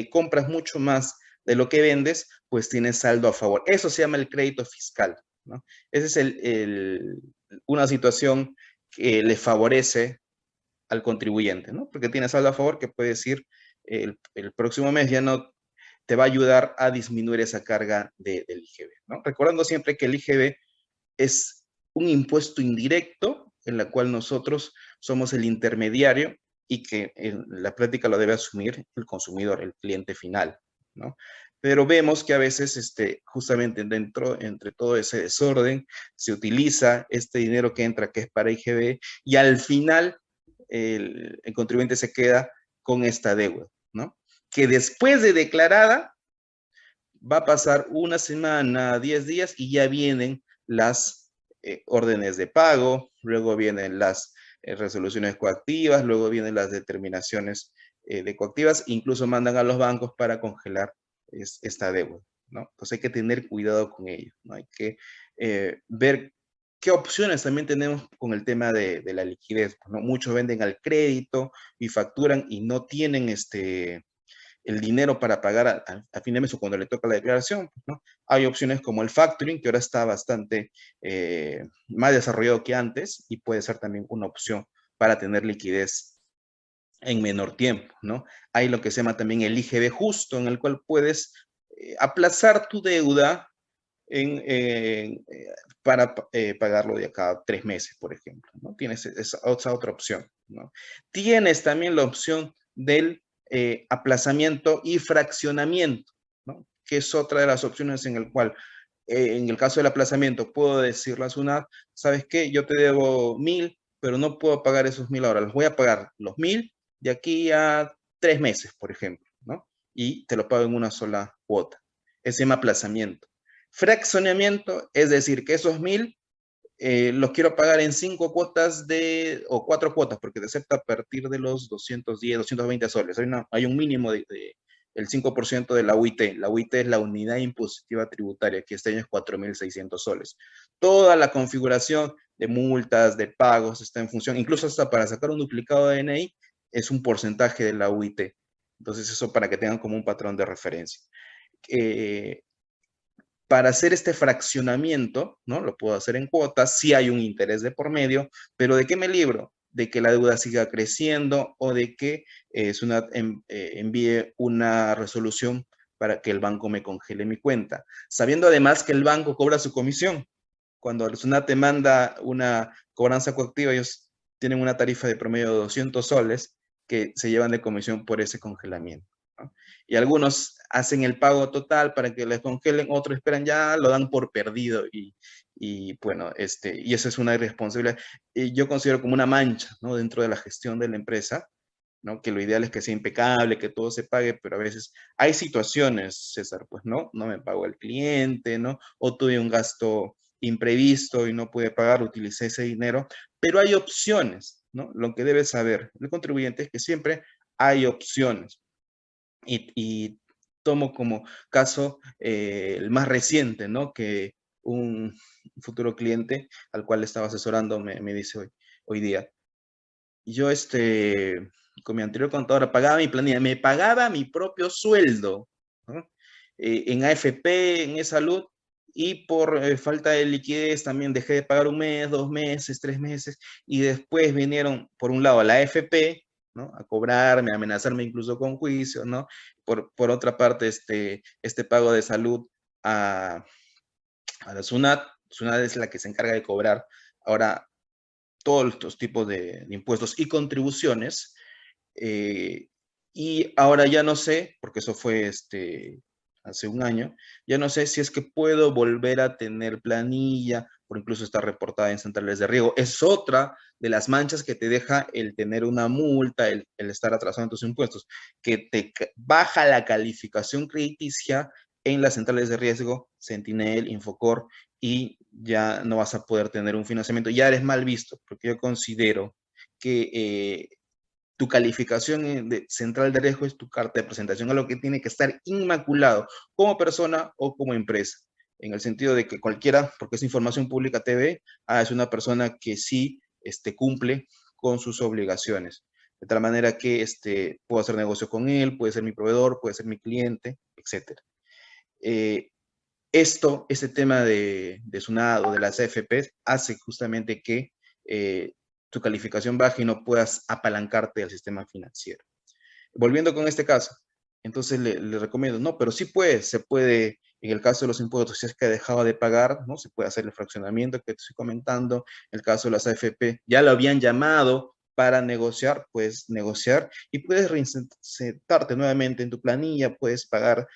compras mucho más de lo que vendes, pues tienes saldo a favor. Eso se llama el crédito fiscal, ¿no? Esa es una situación que le favorece al contribuyente, ¿no? Porque tienes saldo a favor que puede decir el próximo mes ya no te va a ayudar a disminuir esa carga del IGB, ¿no? Recordando siempre que el IGB es un impuesto indirecto en la cual nosotros somos el intermediario y que en la práctica lo debe asumir el consumidor, el cliente final, ¿no? Pero vemos que a veces, justamente entre todo ese desorden, se utiliza este dinero que entra, que es para IGB, y al final el contribuyente se queda con esta deuda, ¿no? Que después de declarada va a pasar una semana, 10 días y ya vienen las órdenes de pago, luego vienen las resoluciones coactivas, luego vienen las determinaciones de coactivas, incluso mandan a los bancos para congelar esta deuda, ¿no? Entonces hay que tener cuidado con ello, ¿no? Hay que ver qué opciones también tenemos con el tema de la liquidez, ¿no? Muchos venden al crédito y facturan y no tienen el dinero para pagar a fin de mes o cuando le toca la declaración, ¿no? Hay opciones como el factoring, que ahora está bastante más desarrollado que antes y puede ser también una opción para tener liquidez en menor tiempo, ¿no? Hay lo que se llama también el IGB justo, en el cual puedes aplazar tu deuda para pagarlo de acá a 3 meses, por ejemplo, ¿no? Tienes esa otra opción, ¿no? Tienes también la opción del aplazamiento y fraccionamiento, ¿no? Que es otra de las opciones en el cual, en el caso del aplazamiento, puedo decirle a SUNAT, ¿sabes qué? Yo te debo 1,000, pero no puedo pagar esos 1,000 ahora, los voy a pagar los 1,000 de aquí a 3 meses, por ejemplo, ¿no? Y te lo pago en una sola cuota. Ese se llama aplazamiento. Fraccionamiento, es decir, que esos 1,000 los quiero pagar en 5 cuotas o 4 cuotas, porque te acepta a partir de los 210, 220 soles. Hay un mínimo el 5% de la UIT. La UIT es la unidad impositiva tributaria, que este año es 4.600 soles. Toda la configuración de multas, de pagos, está en función, incluso hasta para sacar un duplicado de DNI, es un porcentaje de la UIT. Entonces eso para que tengan como un patrón de referencia. Para hacer este fraccionamiento, ¿no? Lo puedo hacer en cuotas, sí hay un interés de por medio, pero ¿de qué me libro? De que la deuda siga creciendo o de que SUNAT envíe una resolución para que el banco me congele mi cuenta, sabiendo además que el banco cobra su comisión. Cuando el SUNAT te manda una cobranza coactiva, ellos tienen una tarifa de promedio de 200 soles que se llevan de comisión por ese congelamiento, ¿no? Y algunos hacen el pago total para que les congelen, otros esperan ya, lo dan por perdido y bueno, y eso es una irresponsabilidad. Y yo considero como una mancha, ¿no? Dentro de la gestión de la empresa, ¿no? Que lo ideal es que sea impecable, que todo se pague, pero a veces hay situaciones, César, pues no me pagó el cliente, ¿no? O tuve un gasto imprevisto y no pude pagar, utilicé ese dinero, pero hay opciones, ¿no? Lo que debe saber el contribuyente es que siempre hay opciones. Y tomo como caso el más reciente, ¿no? Que un futuro cliente al cual estaba asesorando me dice hoy día, yo con mi anterior contadora pagaba mi planilla, me pagaba mi propio sueldo, ¿no? En AFP, en e-salud, y por falta de liquidez también dejé de pagar un mes, 2 meses, 3 meses, y después vinieron, por un lado, a la AFP, ¿no? A cobrarme, a amenazarme incluso con juicio, ¿no? Por otra parte, este pago de salud a, a la SUNAT. SUNAT es la que se encarga de cobrar ahora todos estos tipos de impuestos y contribuciones. eh, y ahora ya no sé, porque eso fue hace un año, ya no sé si es que puedo volver a tener planilla o incluso estar reportada en centrales de riego. Es otra de las manchas que te deja el tener una multa, el estar atrasado en tus impuestos, que te baja la calificación crediticia en las centrales de riesgo, Sentinel, Infocor, y ya no vas a poder tener un financiamiento. Ya eres mal visto, porque yo considero que tu calificación de central de riesgo es tu carta de presentación, a lo que tiene que estar inmaculado como persona o como empresa, en el sentido de que cualquiera, porque es información pública TV, es una persona que sí cumple con sus obligaciones. De tal manera que puedo hacer negocio con él, puede ser mi proveedor, puede ser mi cliente, etc. Este tema de SUNAT o de las AFPs hace justamente que tu calificación baje y no puedas apalancarte del sistema financiero. Volviendo con este caso, entonces le recomiendo, no, pero sí se puede, en el caso de los impuestos, si es que ha dejado de pagar, ¿no? Se puede hacer el fraccionamiento que te estoy comentando. En el caso de las AFP, ya lo habían llamado para negociar, puedes negociar y puedes reinsertarte nuevamente en tu planilla, puedes pagar,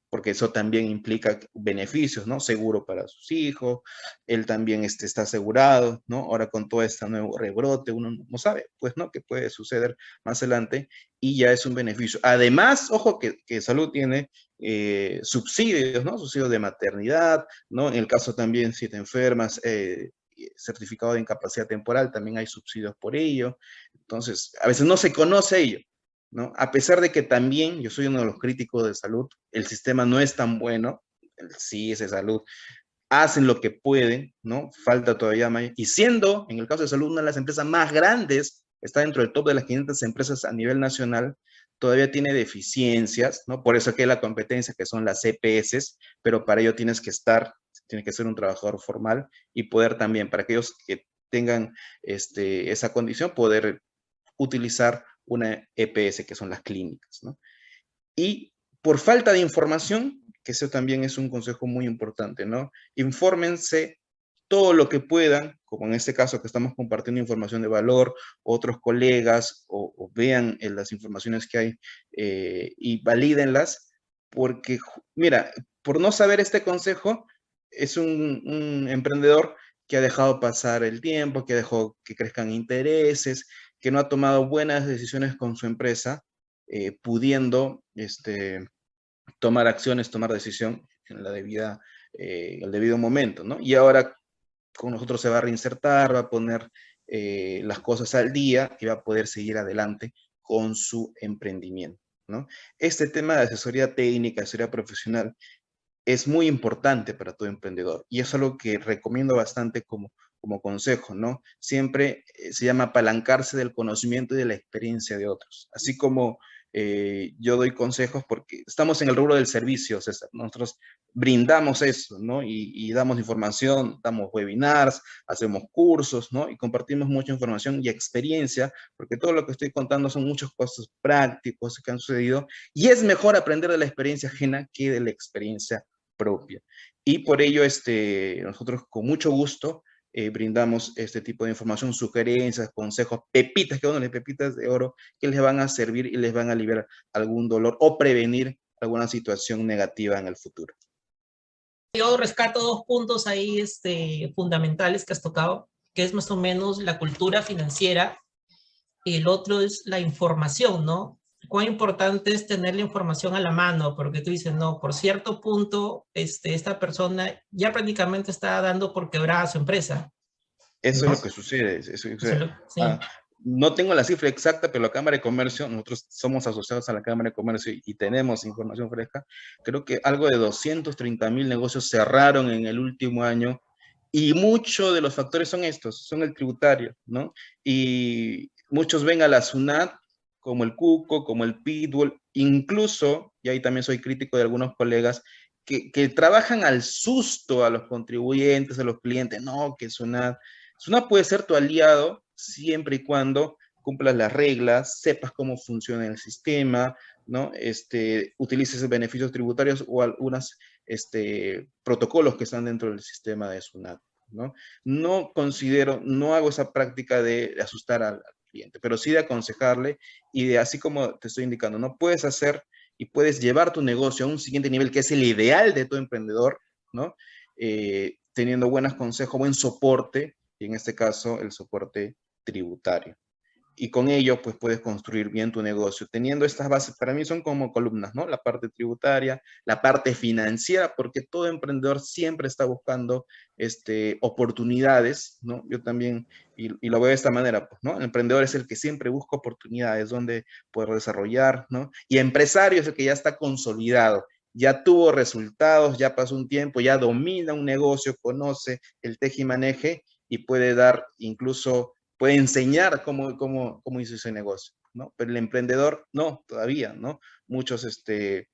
porque eso también implica beneficios, ¿no? Seguro para sus hijos, él también está asegurado, ¿no? Ahora con todo este nuevo rebrote, uno no sabe, pues, ¿no? ¿Qué puede suceder más adelante? Y ya es un beneficio. Además, ojo que salud tiene subsidios, ¿no? Subsidios de maternidad, ¿no? En el caso también, si te enfermas, certificado de incapacidad temporal, también hay subsidios por ello. Entonces, a veces no se conoce ello, ¿no? A pesar de que también yo soy uno de los críticos de salud, el sistema no es tan bueno, el CIS de salud, hacen lo que pueden, ¿no? Falta todavía más. Y siendo, en el caso de salud, una de las empresas más grandes, está dentro del top de las 500 empresas a nivel nacional, todavía tiene deficiencias, ¿no? Por eso aquí hay la competencia, que son las EPS, pero para ello tienes que ser un trabajador formal y poder también, para aquellos que tengan esa condición, poder utilizar una EPS, que son las clínicas, ¿no? Y por falta de información, que eso también es un consejo muy importante, ¿no? Infórmense todo lo que puedan, como en este caso que estamos compartiendo información de valor, otros colegas o vean las informaciones que hay y valídenlas, porque, mira, por no saber este consejo, es un emprendedor que ha dejado pasar el tiempo, que ha dejado que crezcan intereses, que no ha tomado buenas decisiones con su empresa, pudiendo tomar acciones, tomar decisión en el debido momento, ¿no? Y ahora con nosotros se va a reinsertar, va a poner las cosas al día y va a poder seguir adelante con su emprendimiento, ¿no? Este tema de asesoría técnica, asesoría profesional, es muy importante para todo emprendedor y es algo que recomiendo bastante como como consejo, ¿no? Siempre se llama apalancarse del conocimiento y de la experiencia de otros. Así como yo doy consejos porque estamos en el rubro del servicio, César. Nosotros brindamos eso, ¿no? Y damos información, damos webinars, hacemos cursos, ¿no? Y compartimos mucha información y experiencia, porque todo lo que estoy contando son muchos casos prácticos que han sucedido, y es mejor aprender de la experiencia ajena que de la experiencia propia. Y por ello, nosotros con mucho gusto brindamos este tipo de información, sugerencias, consejos, pepitas, que uno de pepitas de oro, que les van a servir y les van a aliviar algún dolor o prevenir alguna situación negativa en el futuro. Yo rescato dos puntos ahí fundamentales que has tocado, que es más o menos la cultura financiera y el otro es la información, ¿no? Cuán importante es tener la información a la mano, porque tú dices, no, por cierto punto, esta persona ya prácticamente está dando por quebrada su empresa. Eso ¿No? es lo que sucede. Sí. No tengo la cifra exacta, pero la Cámara de Comercio, nosotros somos asociados a la Cámara de Comercio y tenemos información fresca. Creo que algo de 230,000 negocios cerraron en el último año, y muchos de los factores son estos, son el tributario, ¿no? Y muchos ven a la SUNAT como el cuco, como el pitbull, incluso, y ahí también soy crítico de algunos colegas, que trabajan al susto a los contribuyentes, a los clientes. No, que SUNAT puede ser tu aliado siempre y cuando cumplas las reglas, sepas cómo funciona el sistema, ¿no? Utilices beneficios tributarios o algunos protocolos que están dentro del sistema de SUNAT, ¿no? No hago esa práctica de asustar al cliente, pero sí de aconsejarle y de, así como te estoy indicando, no puedes hacer y puedes llevar tu negocio a un siguiente nivel, que es el ideal de todo emprendedor, ¿no? Teniendo buenos consejos, buen soporte, y en este caso el soporte tributario. Y con ello, pues puedes construir bien tu negocio. Teniendo estas bases, para mí son como columnas, ¿no? La parte tributaria, la parte financiera, porque todo emprendedor siempre está buscando oportunidades, ¿no? Yo también, y lo veo de esta manera, pues, ¿no? El emprendedor es el que siempre busca oportunidades donde poder desarrollar, ¿no? Y empresario es el que ya está consolidado, ya tuvo resultados, ya pasó un tiempo, ya domina un negocio, conoce el tejimaneje y puede dar incluso puede enseñar cómo hizo ese negocio, ¿no? Pero el emprendedor no, todavía, ¿no? Muchos se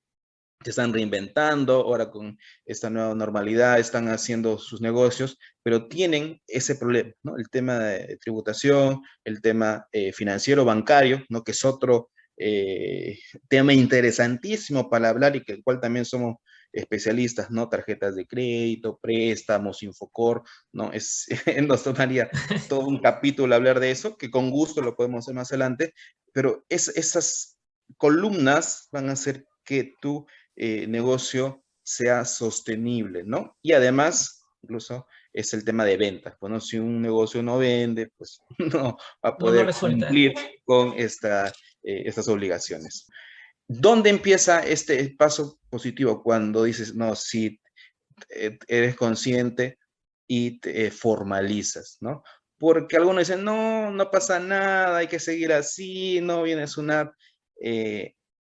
están reinventando, ahora con esta nueva normalidad están haciendo sus negocios, pero tienen ese problema, ¿no? El tema de tributación, el tema financiero, bancario, ¿no? Que es otro tema interesantísimo para hablar y que el cual también somos especialistas, ¿no? Tarjetas de crédito, préstamos, Infocor, ¿no? Nos tomaría todo un capítulo hablar de eso, que con gusto lo podemos hacer más adelante, pero esas columnas van a hacer que tu negocio sea sostenible, ¿no? Y además, incluso es el tema de ventas. Bueno, si un negocio no vende, pues no va a No poder resulta. cumplir con estas obligaciones. ¿Dónde empieza este paso positivo? Cuando dices, no, si eres consciente y te formalizas, ¿no? Porque algunos dicen, no, no pasa nada, hay que seguir así, no viene SUNAT,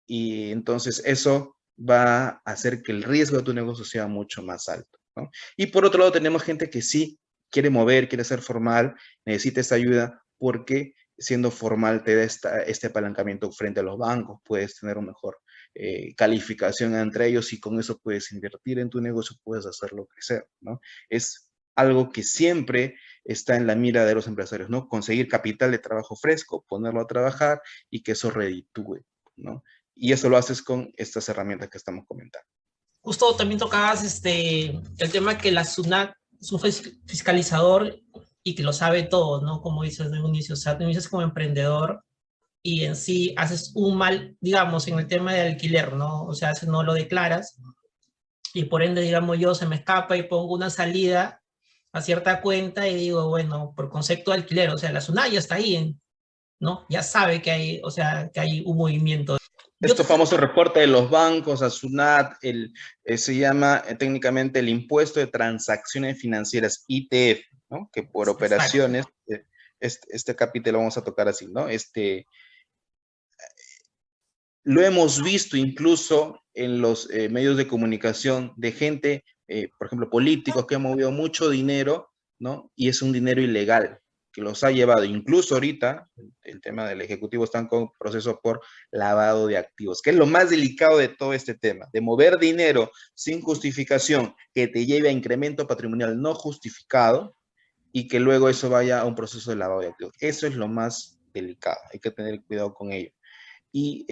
y entonces eso va a hacer que el riesgo de tu negocio sea mucho más alto, ¿no? Y por otro lado tenemos gente que sí quiere mover, quiere ser formal, necesita esta ayuda porque siendo formal te da este apalancamiento frente a los bancos, puedes tener un mejor calificación entre ellos y con eso puedes invertir en tu negocio, puedes hacerlo crecer, ¿no? Es algo que siempre está en la mira de los empresarios, ¿no? Conseguir capital de trabajo fresco, ponerlo a trabajar y que eso reditúe, ¿no? Y eso lo haces con estas herramientas que estamos comentando. Justo también tocabas el tema que la SUNAT es un fiscalizador y que lo sabe todo, ¿no? Como dices de un inicio, o sea, tú inicias como emprendedor y en sí haces un mal, digamos, en el tema de alquiler, ¿no? O sea, no lo declaras y por ende, digamos, yo se me escapa y pongo una salida a cierta cuenta y digo, bueno, por concepto de alquiler, o sea, la SUNAT ya está ahí, ¿no? Ya sabe que hay, o sea, que hay un movimiento. Estos famosos reportes de los bancos, a SUNAT, se llama técnicamente el impuesto de transacciones financieras, ITF, ¿no? Que por operaciones, este capítulo vamos a tocar así, ¿no? Lo hemos visto incluso en los medios de comunicación de gente, por ejemplo, políticos que han movido mucho dinero ¿no? Y es un dinero ilegal que los ha llevado, incluso ahorita, el tema del Ejecutivo están con proceso por lavado de activos, que es lo más delicado de todo este tema, de mover dinero sin justificación que te lleve a incremento patrimonial no justificado y que luego eso vaya a un proceso de lavado de activos. Eso es lo más delicado, hay que tener cuidado con ello. Y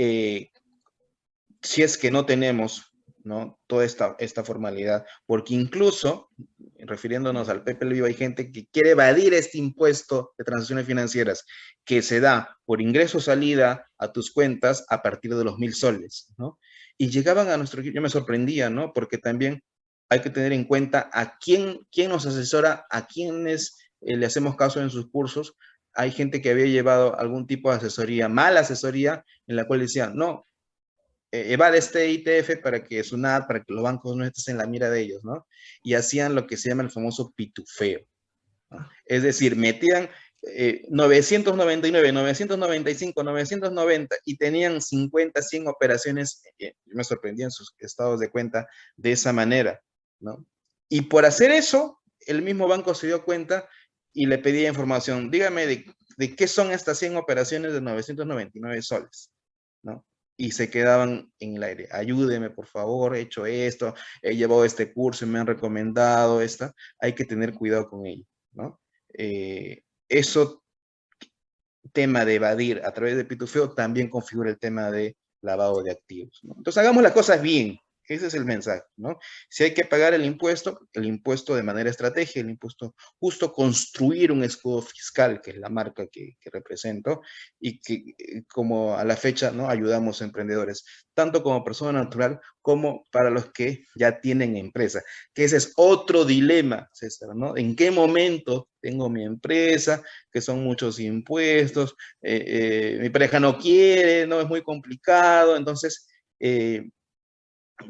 si es que no tenemos, ¿no?, toda esta formalidad, porque incluso, refiriéndonos al Pepe el Vivo, hay gente que quiere evadir este impuesto de transacciones financieras que se da por ingreso o salida a tus cuentas a partir de los 1.000 soles, ¿no? Y llegaban a nuestro equipo, yo me sorprendía, ¿no? Porque también hay que tener en cuenta a quién nos asesora, a quiénes le hacemos caso en sus cursos. Hay gente que había llevado algún tipo de asesoría, mala asesoría, en la cual decían, no, evade este ITF para que SUNAT, para que los bancos no estén en la mira de ellos, ¿no? Y hacían lo que se llama el famoso pitufeo, ¿no? Es decir, metían 999, 995, 990 y tenían 50, 100 operaciones, yo me sorprendía en sus estados de cuenta de esa manera, ¿no? Y por hacer eso, el mismo banco se dio cuenta y le pedía información, dígame de qué son estas 100 operaciones de 999 soles, ¿no? Y se quedaban en el aire. Ayúdeme, por favor, he hecho esto, he llevado este curso y me han recomendado esta. Hay que tener cuidado con ello, ¿no? Eso, tema de evadir a través de pitufeo, también configura el tema de lavado de activos, ¿no? Entonces, hagamos las cosas bien. Ese es el mensaje, ¿no? Si hay que pagar el impuesto de manera estratégica, el impuesto justo, construir un escudo fiscal, que es la marca que represento, y que como a la fecha, ¿no?, ayudamos a emprendedores, tanto como persona natural como para los que ya tienen empresa, que ese es otro dilema, César, ¿no? ¿En qué momento tengo mi empresa? Que son muchos impuestos, mi pareja no quiere, no, es muy complicado, entonces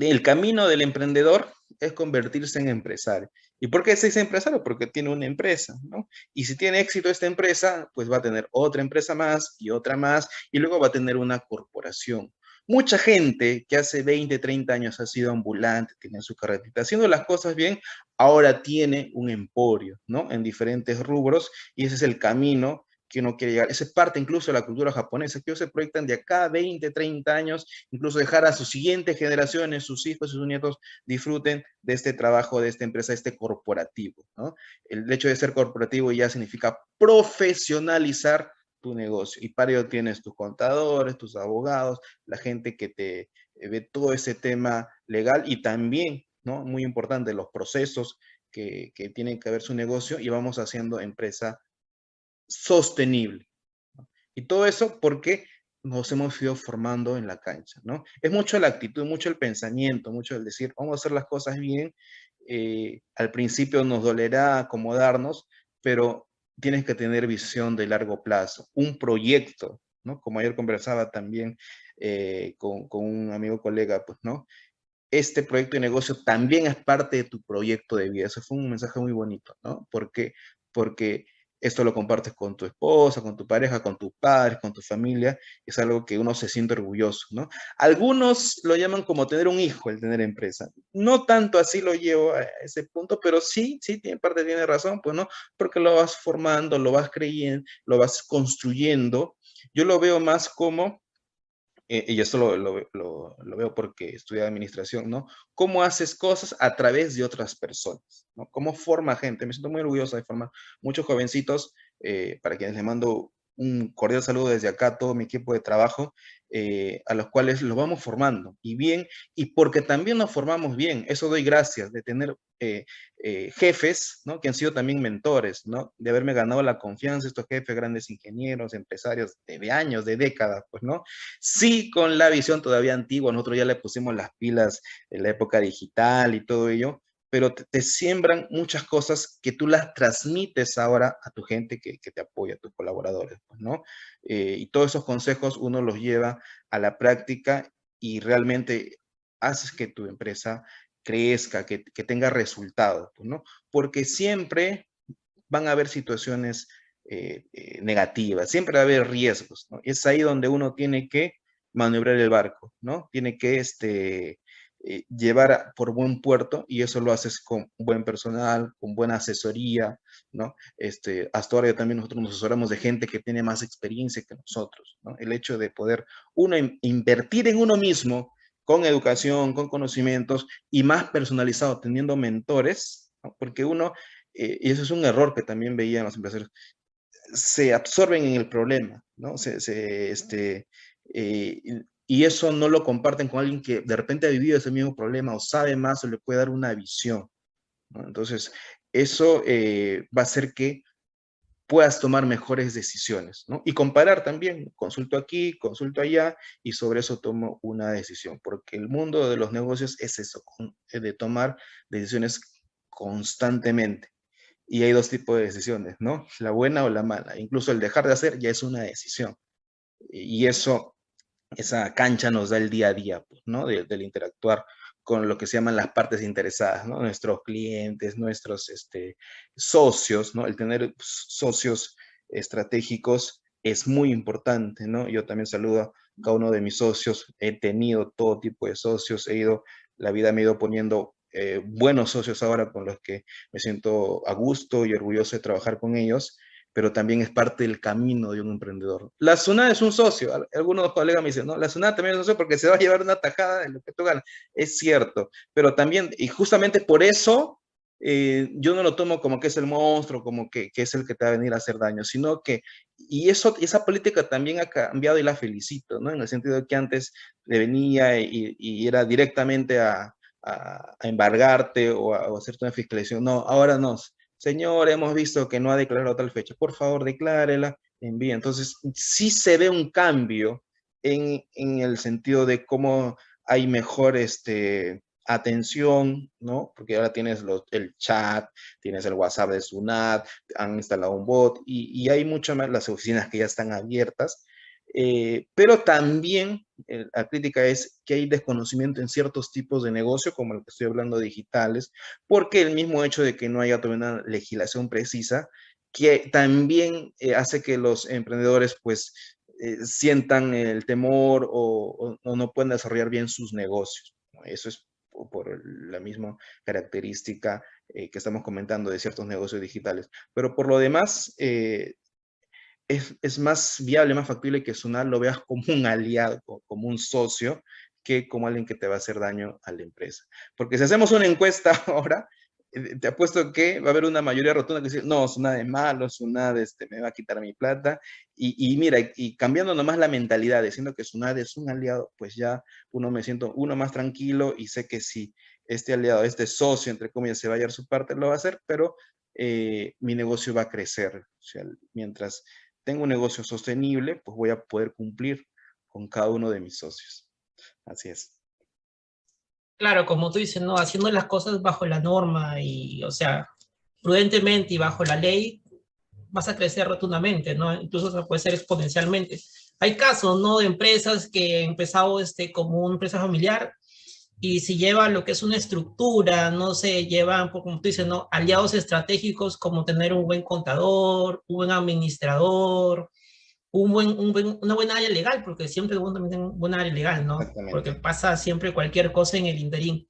el camino del emprendedor es convertirse en empresario. ¿Y por qué se dice empresario? Porque tiene una empresa, ¿no? Y si tiene éxito esta empresa, pues va a tener otra empresa más y otra más, y luego va a tener una corporación. Mucha gente que hace 20, 30 años ha sido ambulante, tiene su carretita, haciendo las cosas bien, ahora tiene un emporio, ¿no? En diferentes rubros, y ese es el camino que uno quiere llegar. Esa es parte incluso de la cultura japonesa, que ellos se proyectan de acá a 20, 30 años, incluso dejar a sus siguientes generaciones, sus hijos y sus nietos, disfruten de este trabajo, de esta empresa, este corporativo, ¿no? El hecho de ser corporativo ya significa profesionalizar tu negocio, y para ello tienes tus contadores, tus abogados, la gente que te ve todo ese tema legal, y también, ¿no?, muy importante, los procesos que tienen que ver su negocio, y vamos haciendo empresa sostenible. Y todo eso porque nos hemos ido formando en la cancha, ¿no? Es mucho la actitud, mucho el pensamiento, mucho el decir, vamos a hacer las cosas bien. Al principio nos dolerá acomodarnos, pero tienes que tener visión de largo plazo, un proyecto, ¿no? Como ayer conversaba también con un amigo colega, pues, ¿no? Este proyecto de negocio también es parte de tu proyecto de vida. Eso fue un mensaje muy bonito, ¿no? Porque esto lo compartes con tu esposa, con tu pareja, con tus padres, con tu familia. Es algo que uno se siente orgulloso, ¿no? Algunos lo llaman como tener un hijo, el tener empresa. No tanto así lo llevo a ese punto, pero sí, tiene parte, tiene razón, pues, ¿no? Porque lo vas formando, lo vas creyendo, lo vas construyendo. Yo lo veo más como y esto lo veo porque estudié administración, ¿no? ¿Cómo haces cosas a través de otras personas? ¿No? ¿Cómo forma gente? Me siento muy orgulloso de formar muchos jovencitos, para quienes les mando un cordial saludo desde acá a todo mi equipo de trabajo, a los cuales los vamos formando, y bien, y porque también nos formamos bien. Eso doy gracias de tener jefes, ¿no?, que han sido también mentores, ¿no?, de haberme ganado la confianza, estos jefes, grandes ingenieros, empresarios de años, de décadas, pues, ¿no? Sí, con la visión todavía antigua, nosotros ya le pusimos las pilas en la época digital y todo ello, pero te siembran muchas cosas que tú las transmites ahora a tu gente que te apoya, a tus colaboradores, pues, ¿no? Y todos esos consejos uno los lleva a la práctica y realmente haces que tu empresa crezca, que tenga resultados, pues, ¿no? Porque siempre van a haber situaciones negativas, siempre va a haber riesgos, ¿no? Es ahí donde uno tiene que maniobrar el barco, ¿no? Tiene que llevar por buen puerto, y eso lo haces con buen personal, con buena asesoría, ¿no? Hasta ahora también nosotros nos asesoramos de gente que tiene más experiencia que nosotros, ¿no? El hecho de poder uno invertir en uno mismo con educación, con conocimientos y más personalizado, teniendo mentores, ¿no? Porque uno, y eso es un error que también veían los empresarios, se absorben en el problema, ¿no? Eh, y eso no lo comparten con alguien que de repente ha vivido ese mismo problema o sabe más o le puede dar una visión, ¿no? Entonces, eso va a hacer que puedas tomar mejores decisiones, ¿no? Y comparar también, consulto aquí, consulto allá, y sobre eso tomo una decisión, porque el mundo de los negocios es eso, de tomar decisiones constantemente. Y hay dos tipos de decisiones, ¿no? La buena o la mala. Incluso el dejar de hacer ya es una decisión. Y eso, esa cancha nos da el día a día, pues, ¿no? Del interactuar con lo que se llaman las partes interesadas, ¿no? Nuestros clientes, nuestros socios, ¿no? El tener socios estratégicos es muy importante, ¿no? Yo también saludo a cada uno de mis socios, he tenido todo tipo de socios, la vida me ha ido poniendo buenos socios ahora con los que me siento a gusto y orgulloso de trabajar con ellos, pero también es parte del camino de un emprendedor. La SUNAT es un socio. Algunos colegas me dicen, no, la SUNAT también es un socio porque se va a llevar una tajada de lo que tú ganas. Es cierto, pero también, y justamente por eso, yo no lo tomo como que es el monstruo, como que es el que te va a venir a hacer daño, sino que, y esa política también ha cambiado y la felicito, ¿no? En el sentido de que antes le venía y era directamente a embargarte o a hacerte una fiscalización. No, ahora no. Señor, hemos visto que no ha declarado tal fecha. Por favor, declárela, envía. Entonces, sí se ve un cambio en el sentido de cómo hay mejor atención, ¿no? Porque ahora tienes el chat, tienes el WhatsApp de SUNAT, han instalado un bot y hay mucho más las oficinas que ya están abiertas. Pero también la crítica es que hay desconocimiento en ciertos tipos de negocio, como el que estoy hablando, digitales, porque el mismo hecho de que no haya todavía una legislación precisa, que también hace que los emprendedores pues sientan el temor o no pueden desarrollar bien sus negocios, ¿no? Eso es por la misma característica que estamos comentando de ciertos negocios digitales. Pero por lo demás, es más viable, más factible que SUNAT lo veas como un aliado, como un socio, que como alguien que te va a hacer daño a la empresa. Porque si hacemos una encuesta ahora, te apuesto que va a haber una mayoría rotunda que dice, no, SUNAT es malo, SUNAT me va a quitar mi plata. Y mira, y cambiando nomás la mentalidad, diciendo que SUNAT es un aliado, pues ya me siento uno más tranquilo y sé que si este aliado, este socio, entre comillas, se va a llevar su parte, lo va a hacer, pero mi negocio va a crecer. O sea, mientras tengo un negocio sostenible, pues voy a poder cumplir con cada uno de mis socios. Así es. Claro, como tú dices, ¿no? Haciendo las cosas bajo la norma y, o sea, prudentemente y bajo la ley, vas a crecer rotundamente, ¿no? Incluso se puede ser exponencialmente. Hay casos, ¿no? De empresas que han empezado como una empresa familiar y si llevan lo que es una estructura, no se llevan, como tú dices, ¿no? Aliados estratégicos como tener un buen contador, un buen administrador, una buena área legal, porque siempre es bueno también tener una buena área legal, ¿no? Porque Exactamente. pasa siempre cualquier cosa en el interín.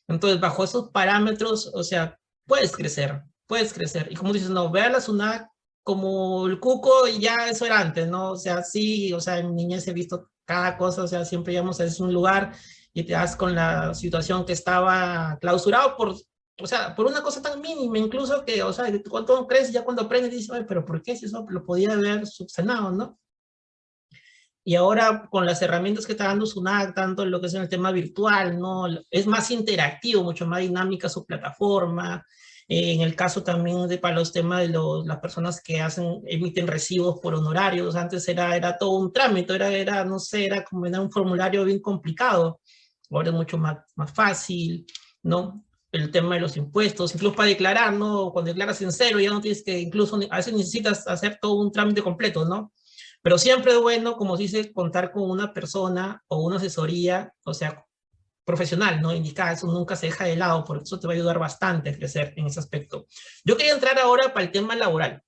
Entonces, bajo esos parámetros, o sea, puedes crecer, puedes crecer. Y como dices, no, ve a la SUNAT como el cuco y ya eso era antes, ¿no? O sea, sí, o sea, en mi niñez he visto cada cosa, o sea, siempre íbamos a un lugar y te das con la situación que estaba clausurado por, o sea, por una cosa tan mínima, incluso que, o sea, cuando crees, ya cuando aprendes, dices, oye, pero ¿por qué si eso lo podía haber subsanado, no? Y ahora con las herramientas que está dando SUNAT, tanto lo que es en el tema virtual, ¿no? Es más interactivo, mucho más dinámica su plataforma. En el caso también de para los temas de las personas que emiten recibos por honorarios, antes era todo un trámite, no sé, era como era un formulario bien complicado. Ahora es mucho más fácil, ¿no? El tema de los impuestos, incluso para declarar, ¿no? Cuando declaras en cero, ya no tienes que, incluso a veces necesitas hacer todo un trámite completo, ¿no? Pero siempre es bueno, como se dice, contar con una persona o una asesoría, o sea, profesional, ¿no? Indicada, eso nunca se deja de lado, porque eso te va a ayudar bastante a crecer en ese aspecto. Yo quería entrar ahora para el tema laboral,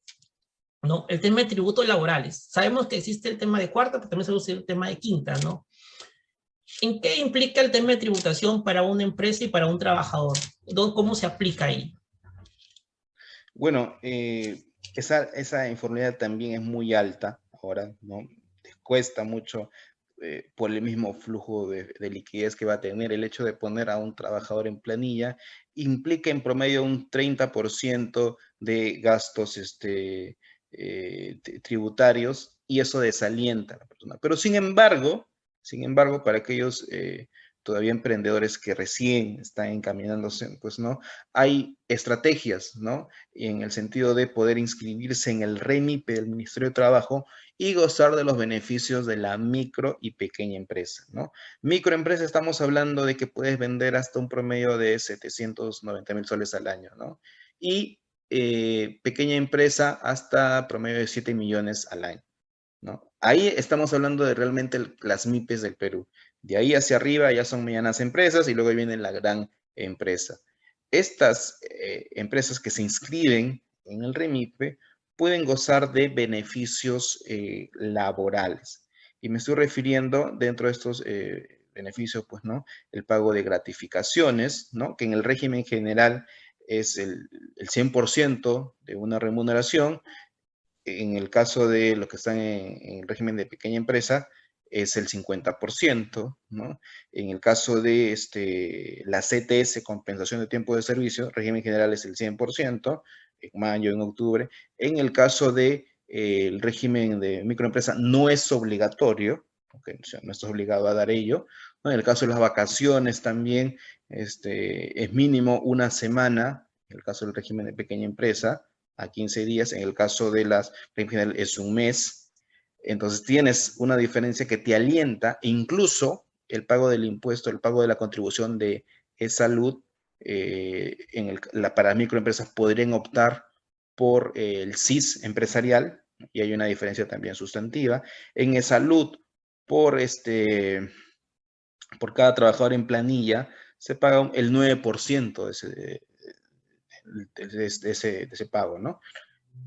¿no? El tema de tributos laborales. Sabemos que existe el tema de cuarta, pero también se usa el tema de quinta, ¿no? ¿En qué implica el tema de tributación para una empresa y para un trabajador? ¿Cómo se aplica ahí? Bueno, esa informalidad también es muy alta ahora, ¿no? Les cuesta mucho por el mismo flujo de liquidez que va a tener. El hecho de poner a un trabajador en planilla implica en promedio un 30% de gastos tributarios y eso desalienta a la persona. Pero sin embargo, para aquellos todavía emprendedores que recién están encaminándose, pues no, hay estrategias, ¿no? En el sentido de poder inscribirse en el REMIPE del Ministerio de Trabajo y gozar de los beneficios de la micro y pequeña empresa, ¿no? Microempresa estamos hablando de que puedes vender hasta un promedio de 790,000 soles al año, ¿no? Y pequeña empresa hasta promedio de 7 millones al año, ¿no? Ahí estamos hablando de realmente las MIPES del Perú. De ahí hacia arriba ya son medianas empresas y luego viene la gran empresa. Estas empresas que se inscriben en el REMIPE pueden gozar de beneficios laborales. Y me estoy refiriendo dentro de estos beneficios, pues, ¿no? El pago de gratificaciones, ¿no? Que en el régimen general es el 100% de una remuneración. En el caso de los que están en el régimen de pequeña empresa, es el 50%, ¿no? En el caso de la CTS, compensación de tiempo de servicio, régimen general es el 100%, en mayo, en octubre. En el caso de el régimen de microempresa no es obligatorio, okay, o sea, no estás obligado a dar ello, ¿no? En el caso de las vacaciones también es mínimo una semana, en el caso del régimen de pequeña empresa, a 15 días, en el caso de las general es un mes. Entonces tienes una diferencia que te alienta, incluso el pago del impuesto, el pago de la contribución de salud, para microempresas podrían optar por el CIS empresarial, y hay una diferencia también sustantiva. En salud, por, por cada trabajador en planilla, se paga el 9% de ese pago, ¿no?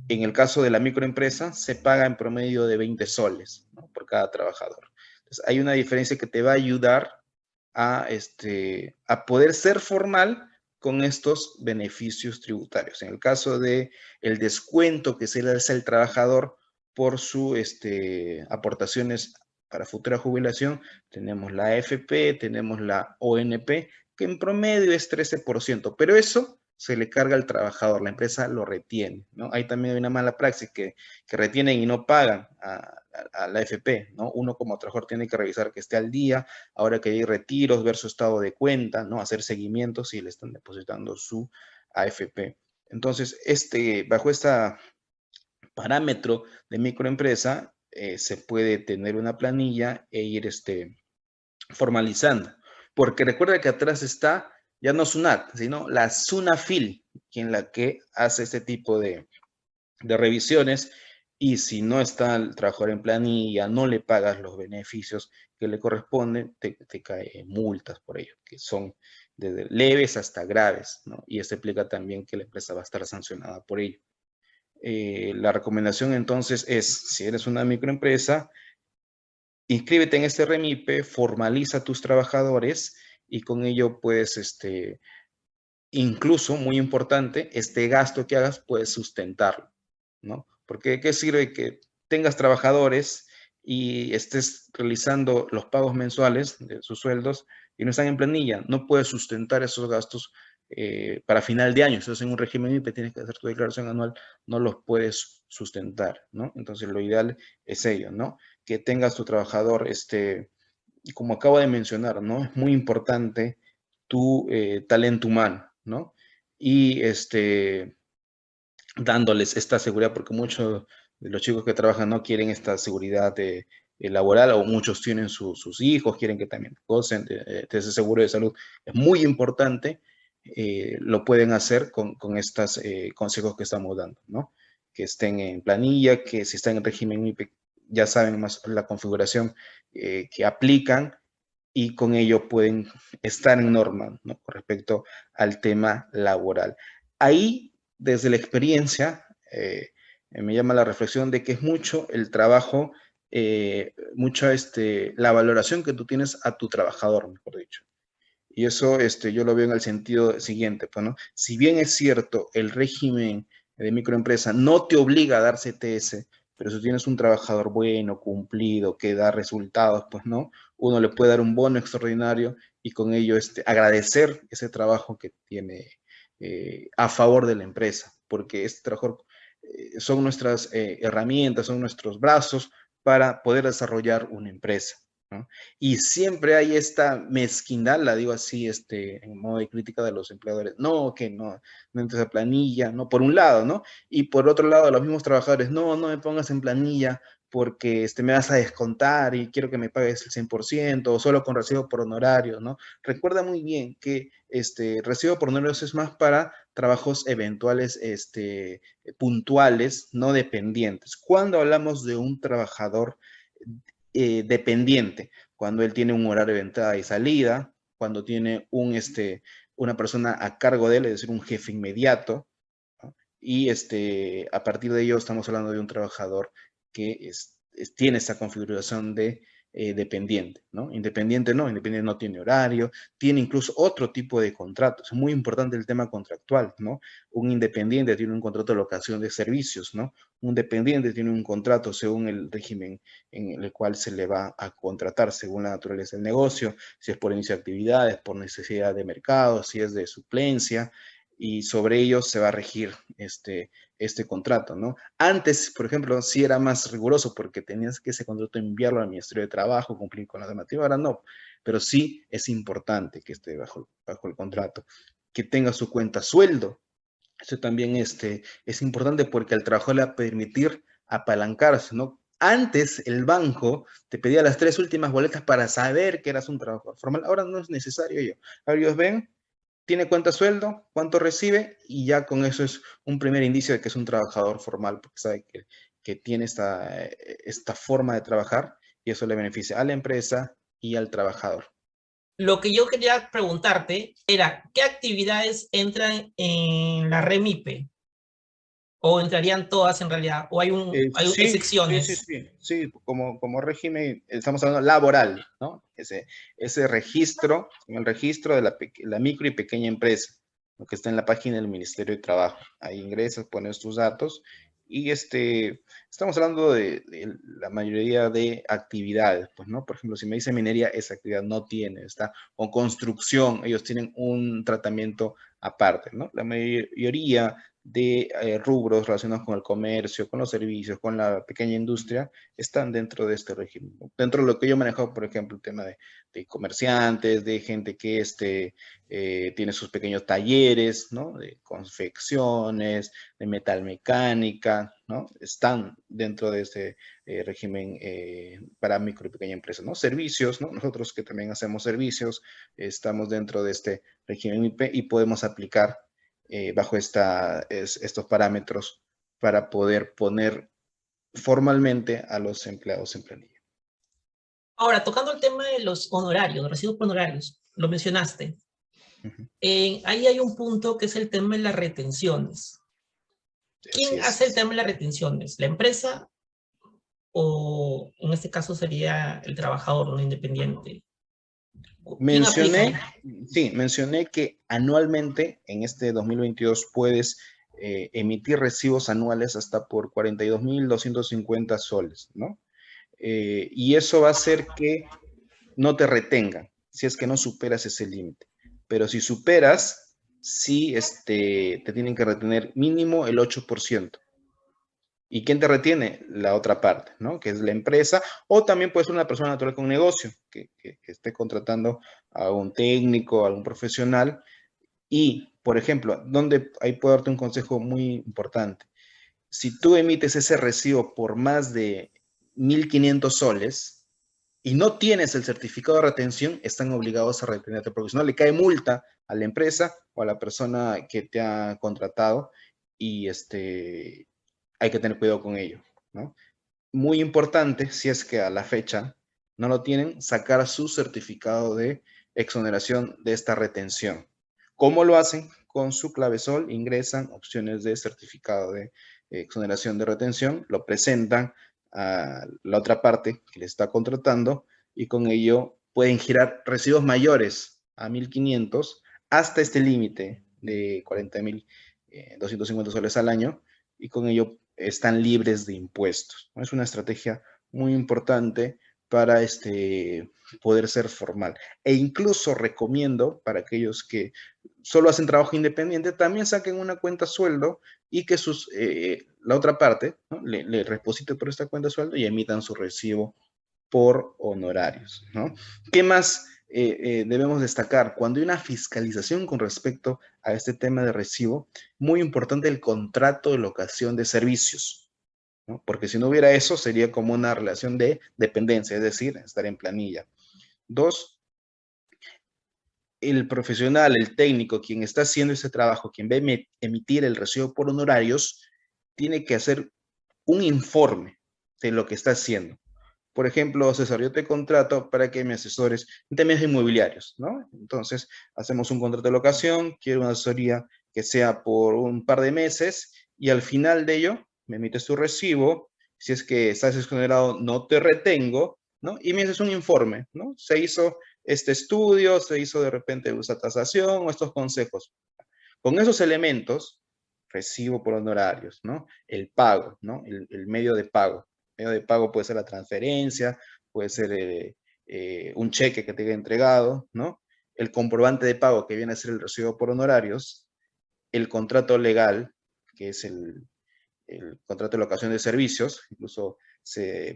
En el caso de la microempresa, se paga en promedio de 20 soles, ¿no? Por cada trabajador. Entonces, hay una diferencia que te va a ayudar a poder ser formal con estos beneficios tributarios. En el caso de el descuento que se le hace al trabajador por sus aportaciones para futura jubilación, tenemos la AFP, tenemos la ONP, que en promedio es 13%, pero eso se le carga al trabajador, la empresa lo retiene, ¿no? Hay también una mala praxis que retienen y no pagan a la AFP, ¿no? Uno como trabajador tiene que revisar que esté al día, ahora que hay retiros, ver su estado de cuenta, ¿no? Hacer seguimiento si le están depositando su AFP. Entonces, bajo este parámetro de microempresa, se puede tener una planilla e ir formalizando. Porque recuerda que atrás está ya no SUNAT, sino la SUNAFIL, quien la que hace este tipo de revisiones, y si no está el trabajador en planilla, no le pagas los beneficios que le corresponden, te caen multas por ello, que son desde leves hasta graves, ¿no? Y esto implica también que la empresa va a estar sancionada por ello. La recomendación entonces es, si eres una microempresa, inscríbete en este REMIPE, formaliza a tus trabajadores y con ello puedes, incluso, muy importante, este gasto que hagas puedes sustentarlo, ¿no? Porque ¿qué sirve que tengas trabajadores y estés realizando los pagos mensuales de sus sueldos y no están en planilla? No puedes sustentar esos gastos para final de año. Si estás en un régimen IPE, tienes que hacer tu declaración anual, no los puedes sustentar, ¿no? Entonces lo ideal es ello, ¿no? Que tengas tu trabajador, y como acabo de mencionar, ¿no? Es muy importante tu talento humano, ¿no? Y dándoles esta seguridad, porque muchos de los chicos que trabajan no quieren esta seguridad laboral, o muchos tienen sus hijos, quieren que también gocen de ese seguro de salud. Es muy importante, lo pueden hacer con estos consejos que estamos dando, ¿no? Que estén en planilla, que si están en régimen MIPE, ya saben más la configuración que aplican, y con ello pueden estar en norma, ¿no? Con respecto al tema laboral. Ahí, desde la experiencia, me llama la reflexión de que es mucho el trabajo mucha la valoración que tú tienes a tu trabajador, mejor dicho. Y eso yo lo veo en el sentido siguiente, pues, ¿no? Si bien es cierto, el régimen de microempresa no te obliga a dar CTS, pero si tienes un trabajador bueno, cumplido, que da resultados, pues, ¿no? Uno le puede dar un bono extraordinario y con ello agradecer ese trabajo que tiene a favor de la empresa, porque este trabajo son nuestras herramientas, son nuestros brazos para poder desarrollar una empresa, ¿no? Y siempre hay esta mezquindad, la digo así, en modo de crítica de los empleadores. No, que no, no entres a planilla, ¿no? Por un lado, ¿no? Y por otro lado, los mismos trabajadores, no, no me pongas en planilla porque me vas a descontar y quiero que me pagues el 100% o solo con recibo por honorario, ¿no? Recuerda muy bien que recibo por honorarios es más para trabajos eventuales, puntuales, no dependientes. Cuando hablamos de un trabajador dependiente, cuando él tiene un horario de entrada y salida, cuando tiene una persona a cargo de él, es decir, un jefe inmediato, ¿no? Y a partir de ello estamos hablando de un trabajador que tiene esa configuración de dependiente, ¿no? Independiente no tiene horario, tiene incluso otro tipo de contrato. Es muy importante el tema contractual, ¿no? Un independiente tiene un contrato de locación de servicios, ¿no? Un dependiente tiene un contrato según el régimen en el cual se le va a contratar, según la naturaleza del negocio, si es por inicio de actividades, por necesidad de mercado, si es de suplencia, y sobre ello se va a regir este contrato, ¿no? Antes, por ejemplo, sí era más riguroso porque tenías que ese contrato enviarlo al Ministerio de Trabajo, cumplir con la normativa, ahora no, pero sí es importante que esté bajo el contrato, que tenga su cuenta sueldo. Eso también es importante porque al trabajo le va a permitir apalancarse, ¿no? Antes el banco te pedía las 3 últimas boletas para saber que eras un trabajador formal, ahora no es necesario ello. Ahora ellos ven, tiene cuenta sueldo, cuánto recibe, y ya con eso es un primer indicio de que es un trabajador formal, porque sabe que tiene esta forma de trabajar y eso le beneficia a la empresa y al trabajador. Lo que yo quería preguntarte era, ¿qué actividades entran en la REMIPE? ¿O entrarían todas en realidad? ¿O hay Sí, sí, sí, excepciones? sí, sí, como régimen, estamos hablando laboral, ¿no? Ese registro, el registro de la micro y pequeña empresa, lo que está en la página del Ministerio de Trabajo. Ahí ingresas, pones tus datos y estamos hablando de la mayoría de actividades, pues, ¿no? Por ejemplo, si me dice minería, esa actividad no tiene, está con construcción, ellos tienen un tratamiento aparte, ¿no? La mayoría de rubros relacionados con el comercio, con los servicios, con la pequeña industria, están dentro de este régimen. Dentro de lo que yo manejo, por ejemplo, el tema de comerciantes, de gente que tiene sus pequeños talleres, ¿no? De confecciones, de metalmecánica, ¿no? Están dentro de este régimen para micro y pequeña empresa, ¿no? Servicios, ¿no? Nosotros que también hacemos servicios, estamos dentro de este régimen IP y podemos aplicar bajo estos parámetros para poder poner formalmente a los empleados en planilla. Ahora, tocando el tema de los honorarios, los recibos por honorarios, lo mencionaste. Ujú. Ahí hay un punto que es el tema de las retenciones. Así ¿Quién hace el es. tema de las retenciones? ¿La empresa o en este caso sería el trabajador, no independiente? ¿Quién aplica ahí? Mencioné que anualmente en este 2022 puedes emitir recibos anuales hasta por 42.250 soles, ¿no? Y eso va a hacer que no te retengan si es que no superas ese límite. Pero si superas, sí te tienen que retener mínimo el 8%. ¿Y quién te retiene? La otra parte, ¿no? Que es la empresa, o también puede ser una persona natural con negocio, que esté contratando a un técnico, a un profesional. Y, por ejemplo, ahí puedo darte un consejo muy importante. Si tú emites ese recibo por más de 1.500 soles y no tienes el certificado de retención, están obligados a retenerte, porque si no le cae multa a la empresa o a la persona que te ha contratado y hay que tener cuidado con ello, ¿no? Muy importante, si es que a la fecha no lo tienen, sacar su certificado de exoneración de esta retención. ¿Cómo lo hacen? Con su clavesol ingresan opciones de certificado de exoneración de retención, lo presentan a la otra parte que le está contratando, y con ello pueden girar recibos mayores a 1.500 hasta este límite de 40.250 soles al año, y con ello están libres de impuestos. Es una estrategia muy importante para poder ser formal. E incluso recomiendo para aquellos que solo hacen trabajo independiente, también saquen una cuenta sueldo y que la otra parte, ¿no?, le reposite por esta cuenta sueldo y emitan su recibo por honorarios, ¿no? ¿Qué más debemos destacar? Cuando hay una fiscalización con respecto a este tema de recibo, muy importante el contrato de locación de servicios, ¿no? Porque si no hubiera eso, sería como una relación de dependencia, es decir, estar en planilla. Dos, el profesional, el técnico, quien está haciendo ese trabajo, quien va a emitir el recibo por honorarios, tiene que hacer un informe de lo que está haciendo. Por ejemplo, César, yo te contrato para que me asesores en temas inmobiliarios, ¿no? Entonces, hacemos un contrato de locación, quiero una asesoría que sea por un par de meses, y al final de ello me emites tu recibo. Si es que estás exonerado, no te retengo, ¿no? Y me haces un informe, ¿no? Se hizo este estudio, se hizo de repente esta tasación o estos consejos. Con esos elementos, recibo por honorarios, ¿no? El pago, ¿no? El medio de pago. El medio de pago puede ser la transferencia, puede ser un cheque que te haya entregado, ¿no? El comprobante de pago, que viene a ser el recibo por honorarios, el contrato legal, que es el contrato de locación de servicios, incluso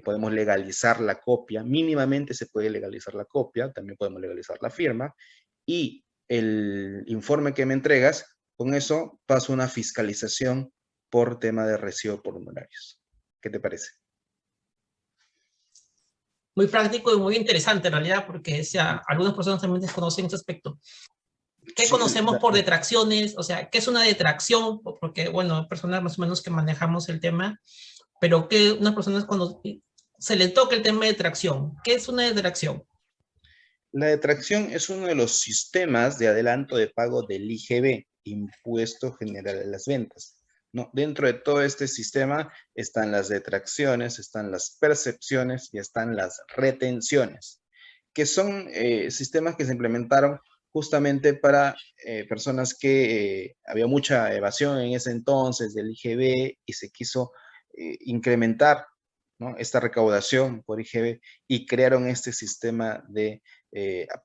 podemos legalizar la copia, mínimamente se puede legalizar la copia, también podemos legalizar la firma, y el informe que me entregas, con eso paso una fiscalización por tema de recibo por honorarios. ¿Qué te parece? Muy práctico y muy interesante en realidad, porque o sea, algunas personas también desconocen este aspecto. ¿Qué Sí, conocemos por detracciones? O sea, ¿qué es una detracción? Porque, bueno, personas más o menos que manejamos el tema, pero que unas personas cuando se le toca el tema de detracción, ¿qué es una detracción? la detracción es uno de los sistemas de adelanto de pago del IGB, Impuesto General de las Ventas, ¿no? Dentro de todo este sistema están las detracciones, están las percepciones y están las retenciones, que son sistemas que se implementaron justamente para personas que había mucha evasión en ese entonces del IGB y se quiso incrementar, ¿no?, esta recaudación por IGB, y crearon este sistema de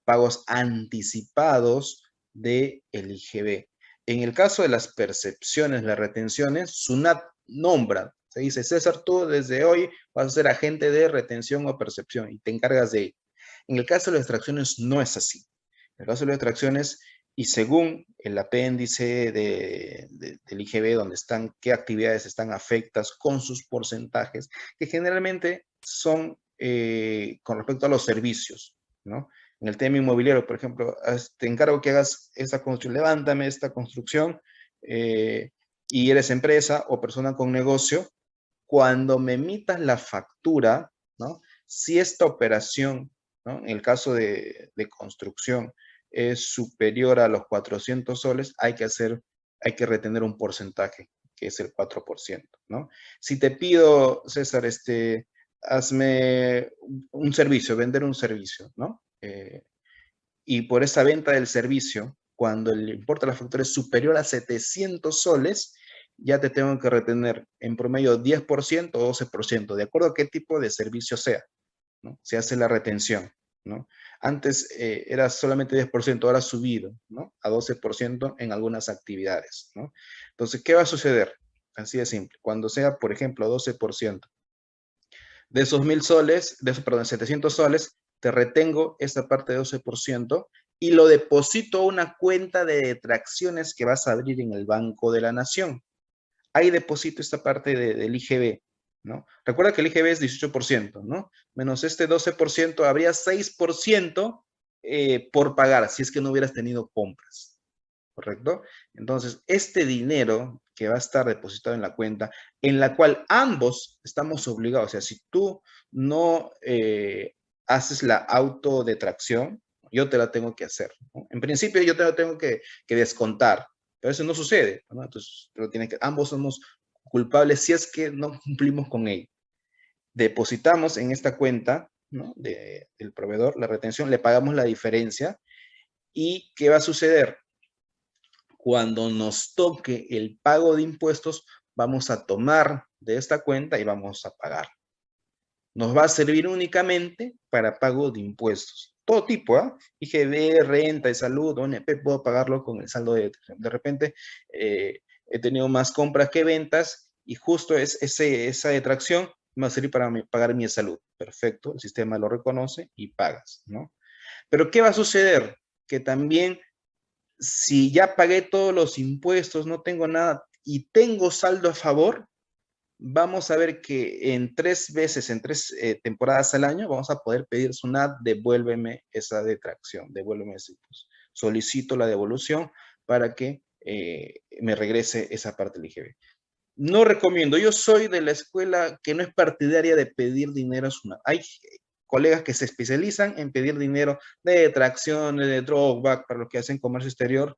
pagos anticipados del IGB. En el caso de las percepciones, las retenciones, SUNAT nombra, se dice: César, tú desde hoy vas a ser agente de retención o percepción y te encargas de ello. En el caso de las extracciones no es así. En el caso de las extracciones, y según el apéndice del IGB, donde están qué actividades están afectas con sus porcentajes, que generalmente son con respecto a los servicios, ¿no? En el tema inmobiliario, por ejemplo, te encargo que hagas esta construcción, levántame esta construcción, y eres empresa o persona con negocio, cuando me emitas la factura, ¿no?, si esta operación, ¿no?, en el caso de construcción, es superior a los 400 soles, hay que retener un porcentaje, que es el 4%, ¿no? Si te pido, César, hazme un servicio, vender un servicio, ¿no? Y por esa venta del servicio, cuando el importe de la factura es superior a 700 soles, ya te tengo que retener en promedio 10% o 12%, de acuerdo a qué tipo de servicio sea, ¿no? Se hace la retención, ¿no? Antes era solamente 10%, ahora ha subido, ¿no?, a 12% en algunas actividades, ¿no? Entonces, ¿qué va a suceder? Así de simple. Cuando sea, por ejemplo, 12%, de esos 1.000 soles, perdón, 700 soles, te retengo esta parte de 12% y lo deposito a una cuenta de detracciones que vas a abrir en el Banco de la Nación. Ahí deposito esta parte del IGB, ¿no? Recuerda que el IGB es 18%, ¿no? Menos este 12%, habría 6% por pagar, si es que no hubieras tenido compras, ¿correcto? Entonces, este dinero que va a estar depositado en la cuenta, en la cual ambos estamos obligados, o sea, si tú no haces la autodetracción, yo te la tengo que hacer, ¿no? En principio, yo te la tengo que descontar, pero eso no sucede, ¿no? Entonces, ambos somos culpables si es que no cumplimos con ello. depositamos en esta cuenta, ¿no?, del proveedor, la retención, le pagamos la diferencia. ¿Y qué va a suceder? Cuando nos toque el pago de impuestos, vamos a tomar de esta cuenta y vamos a pagar. Nos va a servir únicamente para pago de impuestos. Todo tipo, ¿ah? IGB, renta de salud, ONP, puedo pagarlo con el saldo de repente. He tenido más compras que ventas y justo esa detracción me va a servir para pagar mi salud. Perfecto, el sistema lo reconoce y pagas, ¿no? Pero ¿qué va a suceder? Que también, si ya pagué todos los impuestos, no tengo nada y tengo saldo a favor, vamos a ver que en 3 veces, en 3 temporadas al año, vamos a poder pedir SUNAT, devuélveme esa detracción, devuélveme ese impuesto. Solicito la devolución para que me regrese esa parte del IGB. No recomiendo, yo soy de la escuela que no es partidaria de pedir dinero a SUNAT. Hay colegas que se especializan en pedir dinero de detracciones, de drawback, para los que hacen comercio exterior.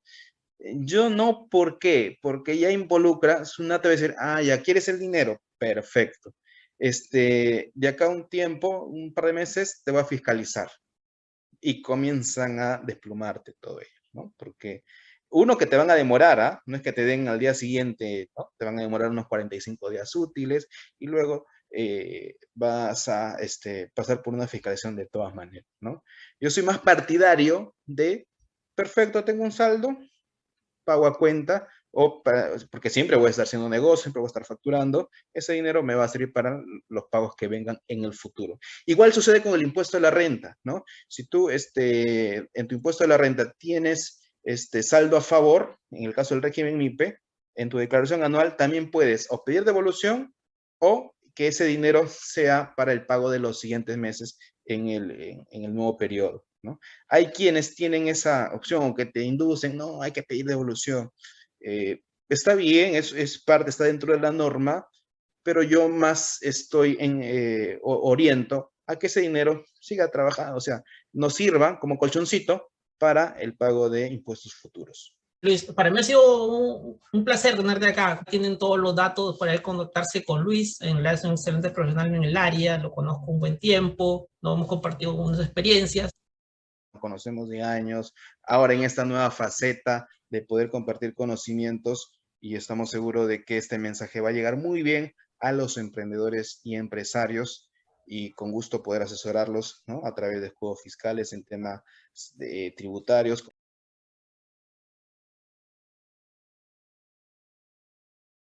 Yo no, ¿por qué? Porque ya involucra, SUNAT te va a decir, ah, ya quieres el dinero, perfecto. De acá a un tiempo, un par de meses, te va a fiscalizar y comienzan a desplumarte todo ello, ¿no? Porque uno, que te van a demorar, ¿ah? No es que te den al día siguiente, ¿no? Te van a demorar unos 45 días útiles y luego vas a pasar por una fiscalización de todas maneras, ¿no? Yo soy más partidario de, perfecto, tengo un saldo, pago a cuenta, porque siempre voy a estar haciendo negocio, siempre voy a estar facturando, ese dinero me va a servir para los pagos que vengan en el futuro. Igual sucede con el impuesto de la renta, ¿no? Si tú en tu impuesto de la renta tienes saldo a favor, en el caso del régimen MIPE, en tu declaración anual también puedes o pedir devolución o que ese dinero sea para el pago de los siguientes meses en el nuevo periodo, ¿no? Hay quienes tienen esa opción o que te inducen, no, hay que pedir devolución. Está bien, es parte, está dentro de la norma, pero yo más oriento a que ese dinero siga trabajando, o sea, nos sirva como colchoncito para el pago de impuestos futuros. Luis, para mí ha sido un placer tenerte acá. Tienen todos los datos para contactarse con Luis. Es un excelente profesional en el área, lo conozco un buen tiempo, nos hemos compartido algunas experiencias. Conocemos de años, ahora en esta nueva faceta de poder compartir conocimientos, y estamos seguros de que este mensaje va a llegar muy bien a los emprendedores y empresarios, y con gusto poder asesorarlos, ¿no?, a través de juegos fiscales en temas tributarios.